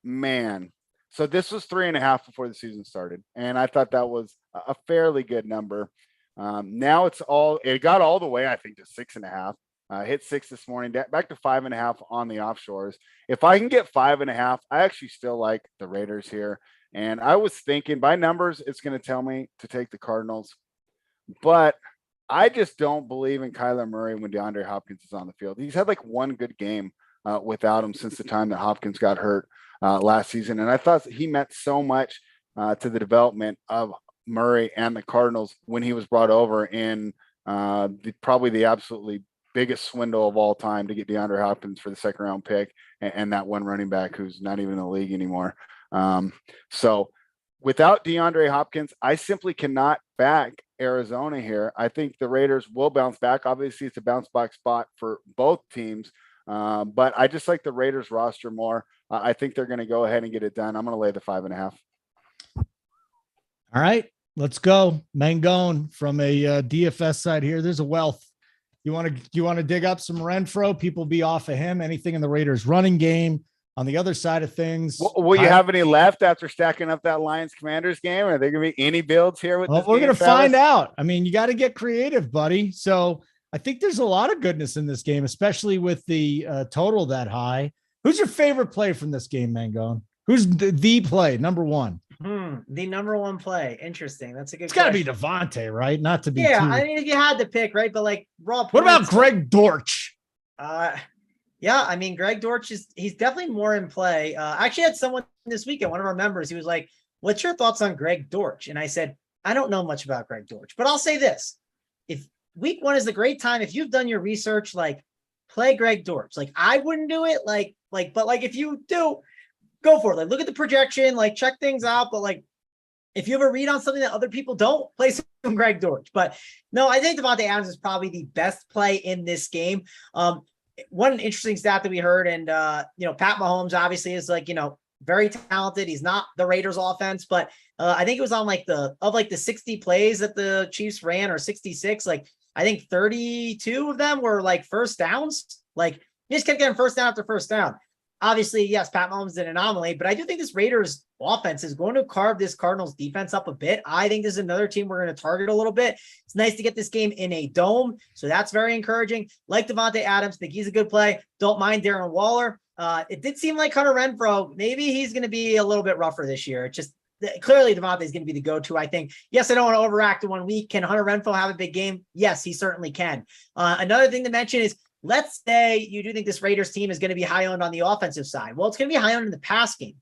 Man, so this was 3.5 before the season started, and I thought that was a fairly good number. Now it got all the way, I think, to 6.5. Hit 6 this morning, back to 5.5 on the offshores. If I can get 5.5, I actually still like the Raiders here. And I was thinking by numbers, it's going to tell me to take the Cardinals, but I just don't believe in Kyler Murray when DeAndre Hopkins is on the field. He's had like one good game without him since the time that Hopkins got hurt last season. And I thought he meant so much to the development of Murray and the Cardinals when he was brought over in probably the absolutely biggest swindle of all time to get DeAndre Hopkins for the second round pick and that one running back who's not even in the league anymore. So without DeAndre Hopkins, I simply cannot back Arizona here. I think the Raiders will bounce back. Obviously, it's a bounce back spot for both teams. But I just like the Raiders roster more. I think they're going to go ahead and get it done. I'm going to lay the 5.5. All right, let's go. Mangone from a DFS side here. There's a wealth. You want to dig up some Renfro? People be off of him. Anything in the Raiders running game on the other side of things. Will you have any left after stacking up that Lions Commanders game? Are there going to be any builds here with this we're going game, to find out. I mean, you got to get creative, buddy. So I think there's a lot of goodness in this game, especially with the total that high. Who's your favorite play from this game, Mangone? Who's the play, number one? The number one play. Interesting. That's a good. It's got to be Devontae, right? Not to be. Yeah, I mean, if you had to pick, right? But like raw. What about Greg Dortch? Yeah, I mean, Greg Dortch he's definitely more in play. I actually had someone this weekend, one of our members, he was like, "What's your thoughts on Greg Dortch?" And I said, "I don't know much about Greg Dortch, but I'll say this: if week one is a great time, if you've done your research, like play Greg Dortch. Like I wouldn't do it, but if you do." Go for it. Like, look at the projection, like check things out. But like, if you have a read on something that other people don't, play some Greg Dortch. But no, I think Davante Adams is probably the best play in this game. One interesting stat that we heard, and Pat Mahomes obviously is very talented. He's not the Raiders offense, but I think it was on the 60 plays that the Chiefs ran, or 66, I think 32 of them were like first downs. Like, he just kept getting first down after first down. Obviously, yes, Pat Mahomes is an anomaly, but I do think this Raiders offense is going to carve this Cardinals defense up a bit. I think this is another team we're going to target a little bit. It's nice to get this game in a dome, so that's very encouraging. Like Davante Adams, think he's a good play. Don't mind Darren Waller. It did seem like Hunter Renfro, maybe he's going to be a little bit rougher this year. It's just clearly Davante is going to be the go-to, I think. Yes, I don't want to overact in 1 week. Can Hunter Renfro have a big game? Yes, he certainly can. Another thing to mention is, let's say you do think this Raiders team is going to be high owned on the offensive side. Well, it's going to be high owned in the pass game.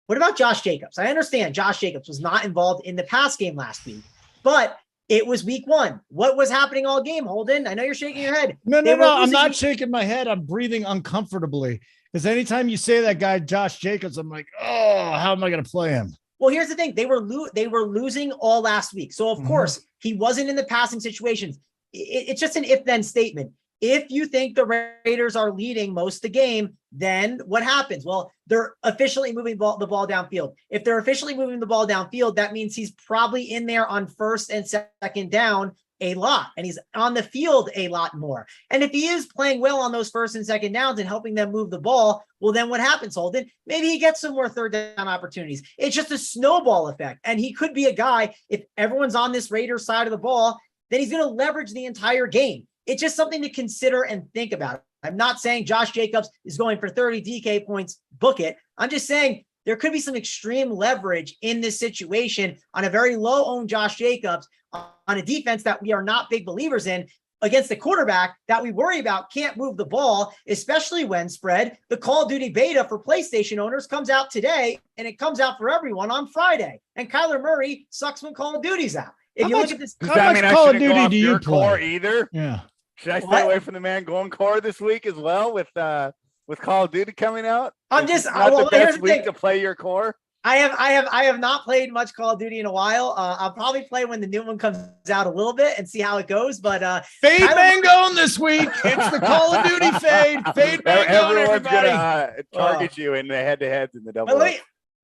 What about Josh Jacobs? I understand Josh Jacobs was not involved in the pass game last week, but it was week one. What was happening all game, Holden? I know you're shaking your head. No. I'm not shaking my head. I'm breathing uncomfortably. Because anytime you say that guy, Josh Jacobs, I'm like, oh, how am I going to play him? Well, here's the thing. They were losing all last week. So, of course, he wasn't in the passing situations. It's just an if-then statement. If you think the Raiders are leading most of the game, then what happens? Well, they're officially moving the ball downfield. If they're officially moving the ball downfield, that means he's probably in there on first and second down a lot, and he's on the field a lot more. And if he is playing well on those first and second downs and helping them move the ball, well, then what happens, Holden? Maybe he gets some more third down opportunities. It's just a snowball effect. And he could be a guy, if everyone's on this Raiders side of the ball, then he's going to leverage the entire game. It's just something to consider and think about. I'm not saying Josh Jacobs is going for 30 DK points, book it. I'm just saying there could be some extreme leverage in this situation on a very low-owned Josh Jacobs on a defense that we are not big believers in against the quarterback that we worry about can't move the ball, especially when spread. The Call of Duty beta for PlayStation owners comes out today, and it comes out for everyone on Friday. And Kyler Murray sucks when Call of Duty's out. If you look at this, does that mean Call I of shouldn't go Duty off do you your play? core either? Yeah. Should I stay away from the Mangone core this week as well with Call of Duty coming out? I'm just the best week to play your core. I have not played much Call of Duty in a while. I'll probably play when the new one comes out a little bit and see how it goes. But fade Mangone this week. It's the Call of Duty fade. Fade Mangone, everyone's everybody. Gonna target you in the head-to-heads in the double.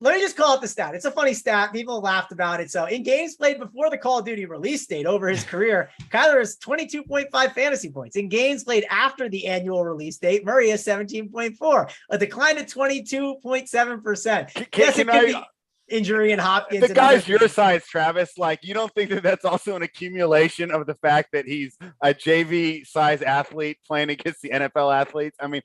Let me just call out the stat. It's a funny stat. People laughed about it. So in games played before the Call of Duty release date over his career, Kyler has 22.5 fantasy points. In games played after the annual release date, Murray has 17.4, a decline of 22.7%. Yes, it could be injury and Hopkins. The guy's your size, Travis. Like, you don't think that that's also an accumulation of the fact that he's a JV size athlete playing against the NFL athletes? I mean,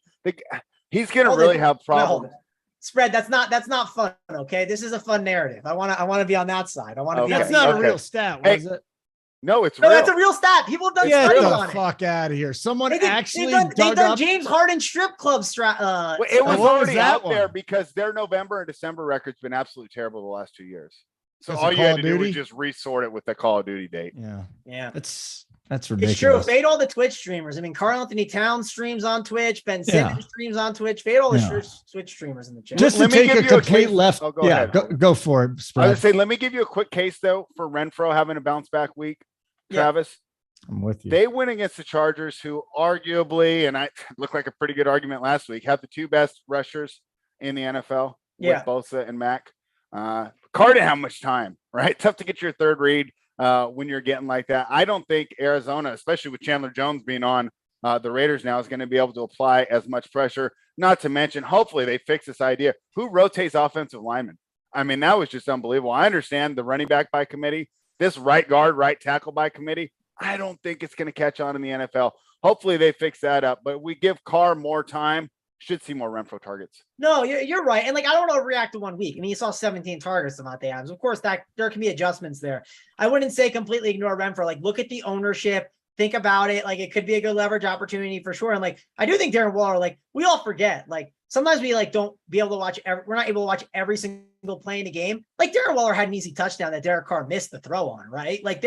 he's going to really have problems. Spread, that's not fun. Okay, this is a fun narrative. I want to be on that side. I want to be. That's not a real stat, was it? No, it's real. That's a real stat. People have done studies on it. Get the fuck out of here! Someone they've done up James Harden strip club it was already out there because their November and December record's been absolutely terrible the last 2 years. So That's all a you Call had of to do was Duty? just resort it with the Call of Duty date. Yeah. Yeah. That's ridiculous. It's true. Fade all the Twitch streamers. I mean, Carl Anthony Towns streams on Twitch. Ben Simmons streams on Twitch. Fade all the Twitch streamers in the chat. Just to Let me take give a you a complete case. left. Oh, go ahead. Go for it. I Spread. was saying, let me give you a quick case though for Renfro having a bounce back week. Travis, I'm with you. they win against the Chargers, who arguably, and I looked like a pretty good argument last week, have the two best rushers in the NFL with Bosa and Mack. Carr didn't have much time, right? Tough to get your third read when you're getting like that. I don't think Arizona, especially with Chandler Jones being on the Raiders now, is going to be able to apply as much pressure. Not to mention, hopefully they fix this idea. Who rotates offensive linemen? I mean, that was just unbelievable. I understand the running back by committee. This right guard, right tackle by committee, I don't think it's going to catch on in the NFL. Hopefully they fix that up. But we give Carr more time, should see more Renfro targets. No, you're right. And like, I don't overreact to 1 week. I mean, you saw 17 targets to Devontae Adams. Of course, that there can be adjustments there. I wouldn't say completely ignore Renfro. Like, look at the ownership. Think about it. Like, it could be a good leverage opportunity for sure. And like, I do think Darren Waller, like, we all forget, like, sometimes we like don't be able to watch we're not able to watch every single play in the game. Like Darren Waller had an easy touchdown that Derek Carr missed the throw on, right? Like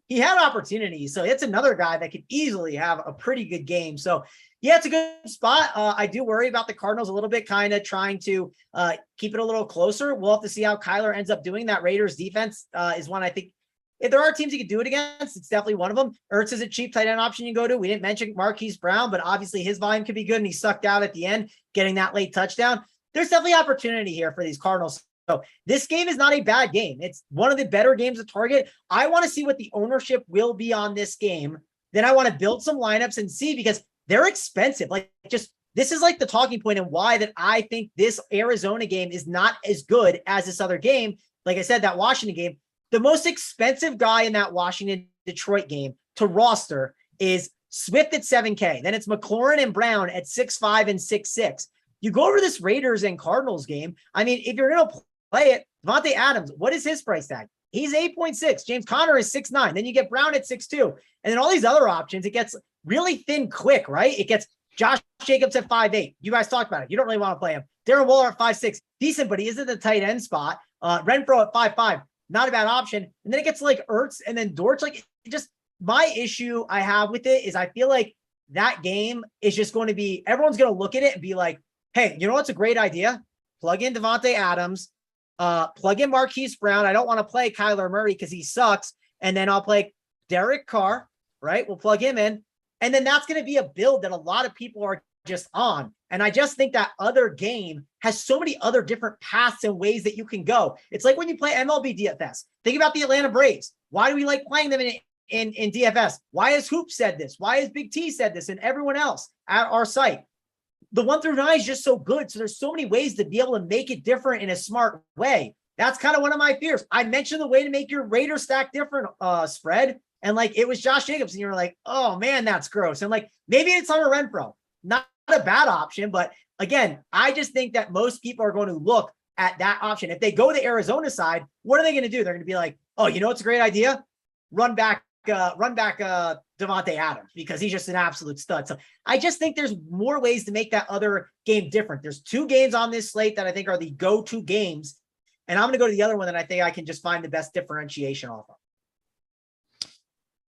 he had opportunities. So it's another guy that could easily have a pretty good game. So yeah, it's a good spot. I do worry about the Cardinals a little bit, kind of trying to keep it a little closer. We'll have to see how Kyler ends up doing. That Raiders defense is one I think if there are teams you could do it against, it's definitely one of them. Ertz is a cheap tight end option you can go to. We didn't mention Marquise Brown, but obviously his volume could be good, and he sucked out at the end, getting that late touchdown. There's definitely opportunity here for these Cardinals. So this game is not a bad game. It's one of the better games to target. I want to see what the ownership will be on this game. Then I want to build some lineups and see, because they're expensive. Like, just this is like the talking point and why that I think this Arizona game is not as good as this other game. Like I said, that Washington game. The most expensive guy in that Washington-Detroit game to roster is Swift at 7K. Then it's McLaurin and Brown at 6'5" and 6'6". You go over this Raiders and Cardinals game. I mean, if you're going to play it, Devontae Adams, what is his price tag? He's 8.6. James Conner is 6'9". Then you get Brown at 6'2". And then all these other options, it gets really thin quick, right? It gets Josh Jacobs at 5'8". You guys talked about it. You don't really want to play him. Darren Waller at 5'6". Decent, but he isn't the tight end spot. Renfro at 5'5". Not a bad option. And then it gets like Ertz and then Dortch. Like, just my issue I have with it is I feel like that game is just going to be, everyone's going to look at it and be like, hey, you know what's a great idea? Plug in Devontae Adams, plug in Marquise Brown. I don't want to play Kyler Murray because he sucks. And then I'll play Derek Carr, right? We'll plug him in. And then that's going to be a build that a lot of people are just on. And I just think that other game has so many other different paths and ways that you can go. It's like when you play MLB DFS. Think about the Atlanta Braves. Why do we like playing them in DFS? Why has Hoop said this? Why has Big T said this? And everyone else at our site. The 1 through 9 is just so good. So there's so many ways to be able to make it different in a smart way. That's kind of one of my fears. I mentioned the way to make your Raider stack different spread. And like, it was Josh Jacobs. And you're like, oh man, that's gross. And like, maybe it's Hunter Renfro. Not a bad option, but again, I just think that most people are going to look at that option. If they go the Arizona side, what are they going to do? They're going to be like, oh, you know, it's a great idea. Run back Devontae Adams, because he's just an absolute stud. So I just think there's more ways to make that other game different. There's 2 games on this slate that I think are the go-to games. And I'm going to go to the other one that I think I can just find the best differentiation off of.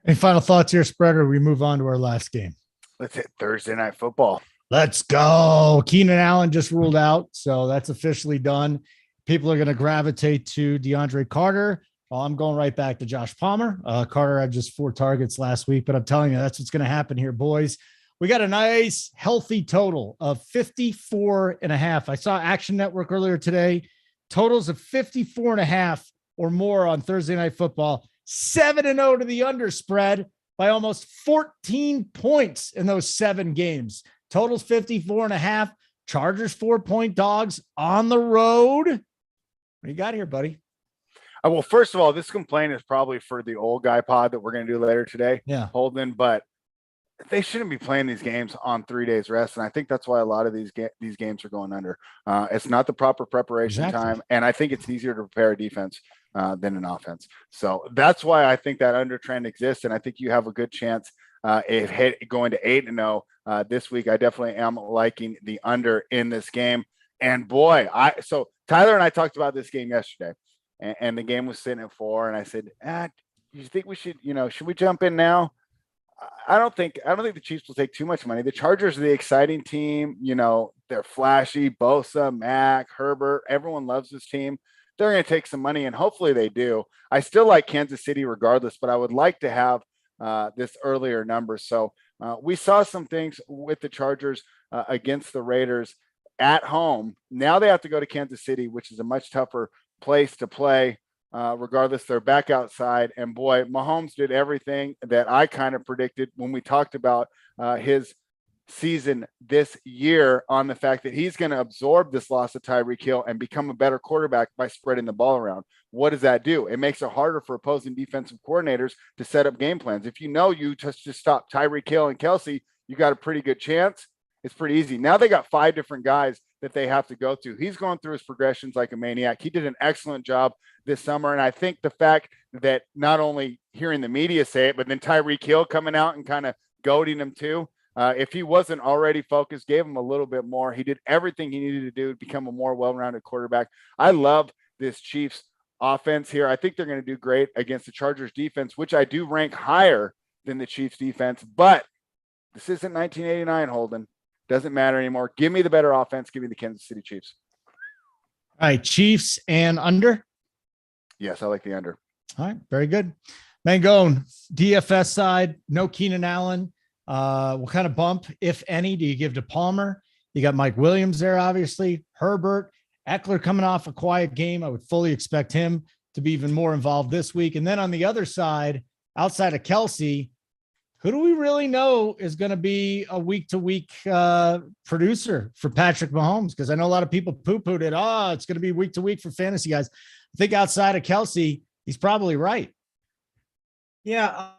Any final thoughts here, Spreader? We move on to our last game. Let's hit Thursday Night Football. Let's go. Keenan Allen just ruled out, so that's officially done. People are going to gravitate to DeAndre Carter. Well, I'm going right back to Josh Palmer. Carter had just 4 targets last week, but I'm telling you, that's what's going to happen here, boys. We got a nice, healthy total of 54.5. I saw Action Network earlier today. Totals of 54.5 or more on Thursday Night Football. 7-0 to the under spread by almost 14 points in those 7 games. Totals 54.5. Chargers 4-point dogs on the road. What do you got here, buddy? Well, first of all, this complaint is probably for the old guy pod that we're going to do later today. Yeah. Holden, but they shouldn't be playing these games on 3 days rest. And I think that's why a lot of these games are going under. It's not the proper preparation time. And I think it's easier to prepare a defense than an offense. So that's why I think that under trend exists. And I think you have a good chance going to 8-0 this week. I definitely am liking the under in this game. And boy, so Tyler and I talked about this game yesterday. and the game was sitting at 4. And I said, you think we should, should we jump in now? I don't think the Chiefs will take too much money. The Chargers are the exciting team. They're flashy. Bosa, Mac, Herbert, everyone loves this team. They're going to take some money, and hopefully they do. I still like Kansas City regardless, but I would like to have this earlier number. So we saw some things with the Chargers against the Raiders at home. Now they have to go to Kansas City, which is a much tougher place to play. Regardless, they're back outside. And boy, Mahomes did everything that I kind of predicted when we talked about his season this year, on the fact that he's going to absorb this loss of Tyreek Hill and become a better quarterback by spreading the ball around. What does that do? It makes it harder for opposing defensive coordinators to set up game plans. If you just stop Tyreek Hill and Kelsey, you got a pretty good chance. It's pretty easy. Now they got 5 different guys that they have to go through. He's going through his progressions like a maniac. He did an excellent job this summer. And I think the fact that not only hearing the media say it, but then Tyreek Hill coming out and kind of goading him too, if he wasn't already focused, gave him a little bit more. He did everything he needed to do to become a more well-rounded quarterback. I love this Chiefs offense here. I think they're going to do great against the Chargers defense, which I do rank higher than the Chiefs defense. But this isn't 1989, Holden. Doesn't matter anymore. Give me the better offense. Give me the Kansas City Chiefs. All right, Chiefs and under. Yes, I like the under. All right, very good. Mangone, DFS side, no Keenan Allen. What kind of bump, if any, do you give to Palmer? You got Mike Williams there, obviously. Herbert, Eckler coming off a quiet game. I would fully expect him to be even more involved this week. And then on the other side, outside of Kelsey, who do we really know is going to be a week-to-week producer for Patrick Mahomes? Because I know a lot of people poo-pooed it. It's going to be week-to-week for fantasy guys. I think outside of Kelsey, he's probably right. Yeah.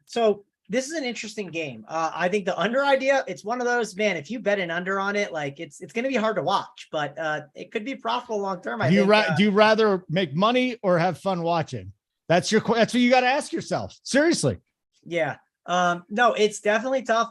So this is an interesting game. I think the under idea, it's one of those, man, if you bet an under on it, like it's going to be hard to watch, but it could be profitable long-term. Do you rather make money or have fun watching? That's what you got to ask yourself. Seriously. Yeah. No, it's definitely tough.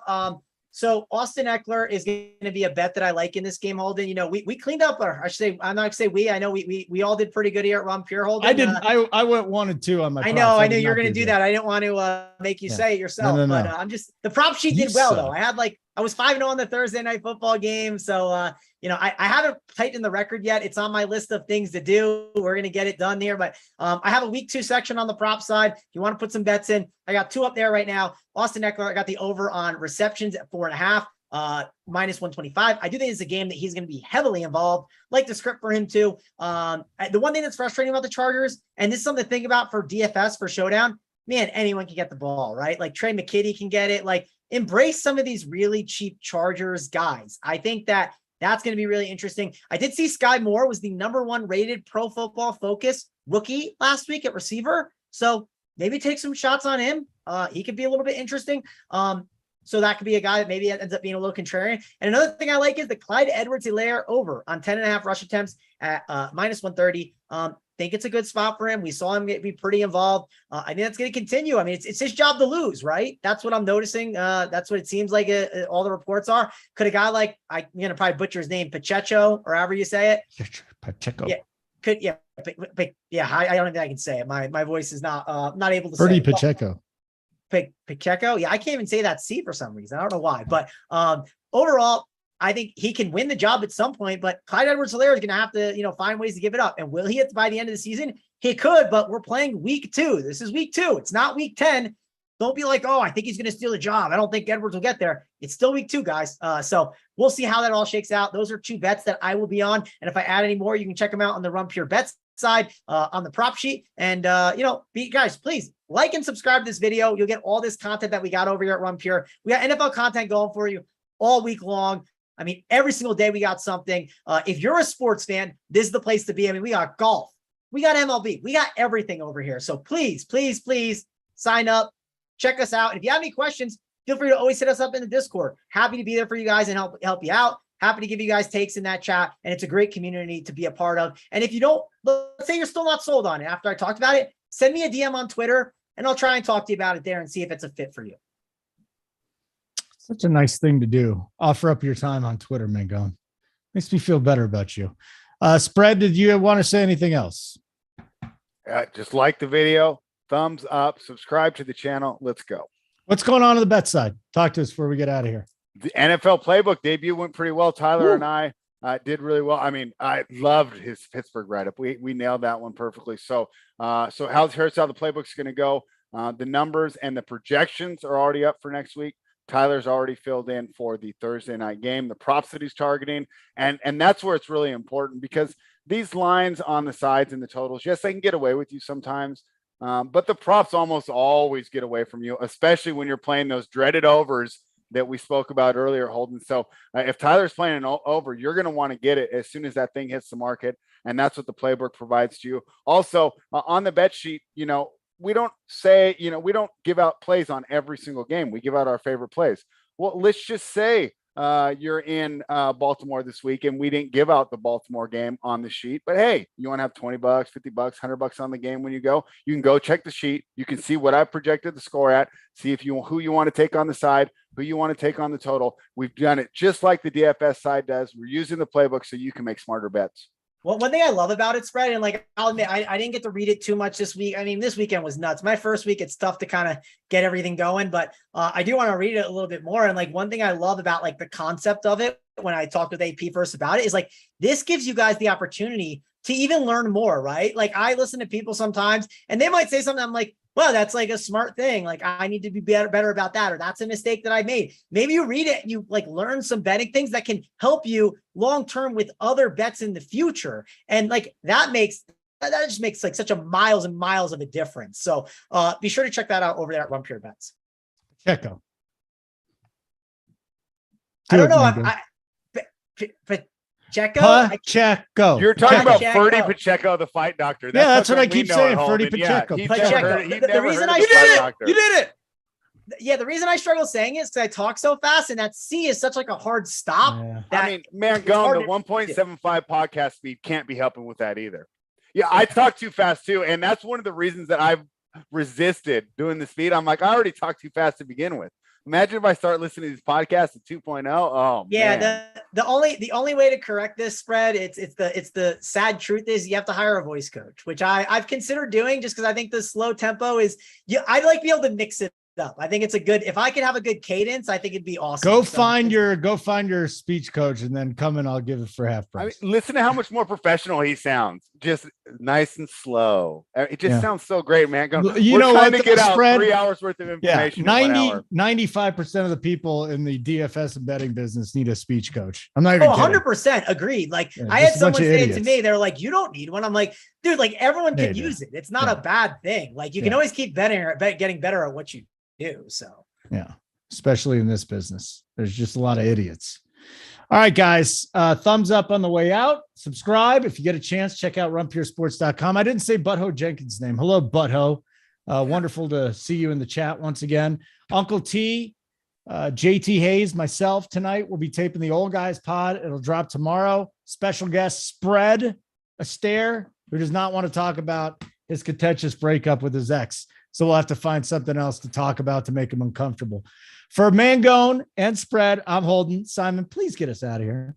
So Austin Eckler is going to be a bet that I like in this game, Holden. We cleaned up our, I should say, I'm not going to say we, I know we all did pretty good here at Ron Pure, Holden. I did. I went 1 and 2 on my props. I know you're going to do that. I didn't want to make you say it yourself, but I'm just, the prop sheet did well though. I was 5-0 on the Thursday night football game. So, I haven't tightened the record yet. It's on my list of things to do. We're going to get it done here, but I have a week 2 section on the prop side. If you want to put some bets in, I got 2 up there right now. Austin Eckler, I got the over on receptions at 4.5, minus 125. I do think it's a game that he's going to be heavily involved. Like the script for him too. The one thing that's frustrating about the Chargers, and this is something to think about for DFS for Showdown, man, anyone can get the ball, right? Like Trey McKitty can get it. Like embrace some of these really cheap Chargers guys. I think that's going to be really interesting. I did see Sky Moore was the number 1 rated Pro Football Focus rookie last week at receiver. So maybe take some shots on him. He could be a little bit interesting. So that could be a guy that maybe ends up being a little contrarian. And another thing I like is the Clyde Edwards-Helaire over on 10.5 rush attempts at minus 130. Think it's a good spot for him. We saw him be pretty involved. I think that's going to continue. I mean, it's his job to lose, right? That's what I'm noticing. That's what it seems like all the reports are. Could a guy like, I'm going to probably butcher his name, Pacheco, or however you say it. Pacheco. Yeah. I don't think I can say it. My voice is not able to Birdie say it. Pacheco. Pacheco. Yeah, I can't even say that C for some reason. I don't know why, but overall, I think he can win the job at some point, but Clyde Edwards-Helaire is going to have to, find ways to give it up. And will he hit by the end of the season? He could, but we're playing week 2. This is week 2. It's not week 10. Don't be like, I think he's going to steal a job. I don't think Edwards will get there. It's still week 2, guys. So we'll see how that all shakes out. Those are 2 bets that I will be on. And if I add any more, you can check them out on the Run Pure Bets side on the prop sheet. And, guys, please like and subscribe to this video. You'll get all this content that we got over here at Run Pure. We got NFL content going for you all week long. I mean, every single day we got something. If you're a sports fan, this is the place to be. I mean, we got golf, we got MLB, we got everything over here. So please, please, please sign up, check us out. And if you have any questions, feel free to always hit us up in the Discord. Happy to be there for you guys and help you out. Happy to give you guys takes in that chat. And it's a great community to be a part of. And if you don't, let's say you're still not sold on it after I talked about it, send me a DM on Twitter and I'll try and talk to you about it there and see if it's a fit for you. Such a nice thing to do. Offer up your time on Twitter, Mangone. Makes me feel better about you. Spread, did you want to say anything else? Just like the video, thumbs up, subscribe to the channel. Let's go. What's going on the bet side? Talk to us before we get out of here. The NFL playbook debut went pretty well. Tyler and I did really well. I mean, I loved his Pittsburgh write-up. We nailed that one perfectly. So here's how the playbook's going to go. The numbers and the projections are already up for next week. Tyler's already filled in for the Thursday night game, the props that he's targeting. And that's where it's really important, because these lines on the sides and the totals, yes, they can get away with you sometimes. But the props almost always get away from you, especially when you're playing those dreaded overs that we spoke about earlier, Holden. So if Tyler's playing an over, you're going to want to get it as soon as that thing hits the market. And that's what the playbook provides to you. Also, on the bet sheet, we don't say, we don't give out plays on every single game. We give out our favorite plays. Well, let's just say you're in Baltimore this week and we didn't give out the Baltimore game on the sheet, but hey, you want to have $20, $50, $100 on the game when you go, you can go check the sheet. You can see what I projected the score at, see who you want to take on the side, who you want to take on the total. We've done it just like the DFS side does. We're using the playbook so you can make smarter bets. Well, one thing I love about it, Spread, and like I'll admit, I didn't get to read it too much this week. I mean, this weekend was nuts. My first week, it's tough to kind of get everything going, but I do want to read it a little bit more. And like one thing I love about like the concept of it, when I talked with AP first about it, is like this gives you guys the opportunity to even learn more, right? Like I listen to people sometimes and they might say something, I'm like, well, that's like a smart thing. Like I need to be better about that. Or that's a mistake that I made. Maybe you read it and you like learn some betting things that can help you long-term with other bets in the future. And like that just makes like such a miles and miles of a difference. So be sure to check that out over there at Run Pure Bets. Checo. I don't know. Pacheco. You're talking about Ferdy Pacheco, the fight doctor. That's what I keep saying. Ferdy Pacheco. The reason I you did it. Yeah, the reason I struggle saying it is because I talk so fast, and that C is such like a hard stop. Yeah. That I mean, MANGONE, the 1.75 podcast speed can't be helping with that either. Yeah, I talk too fast too, and that's one of the reasons that I've resisted doing the speed. I'm like, I already talked too fast to begin with. Imagine if I start listening to these podcasts at 2.0. Oh yeah, man. the only way to correct this, Spread, it's the sad truth is you have to hire a voice coach, which I've considered doing just because I think the slow tempo is I'd like to be able to mix it up. I think it's a good, if I could have a good cadence, I think it'd be awesome. Go find your speech coach and then come and I'll give it for half price. I mean, listen to how much more professional he sounds. Just nice and slow. It just sounds so great, man. You know what? To get out 3 hours worth of information. 95% of the people in the DFS and betting business need a speech coach. I'm not even 100% agreed. Like I had someone say it to me. They're like, you don't need one. I'm like, dude, like everyone can use it. It's not a bad thing. Like you can always keep getting better at what you do. So yeah, especially in this business, there's just a lot of idiots. All right, guys, thumbs up on the way out. Subscribe if you get a chance. Check out runpuresports.com. I didn't say Butthole Jenkins' name. Hello, Butthole. Wonderful to see you in the chat once again. Uncle T, JT Hayes, myself tonight will be taping the Old Guys pod. It'll drop tomorrow. Special guest Spread Astaire, who does not want to talk about his contentious breakup with his ex. So we'll have to find something else to talk about to make him uncomfortable. For Mangone and Spread, I'm Holden. Simon, please get us out of here.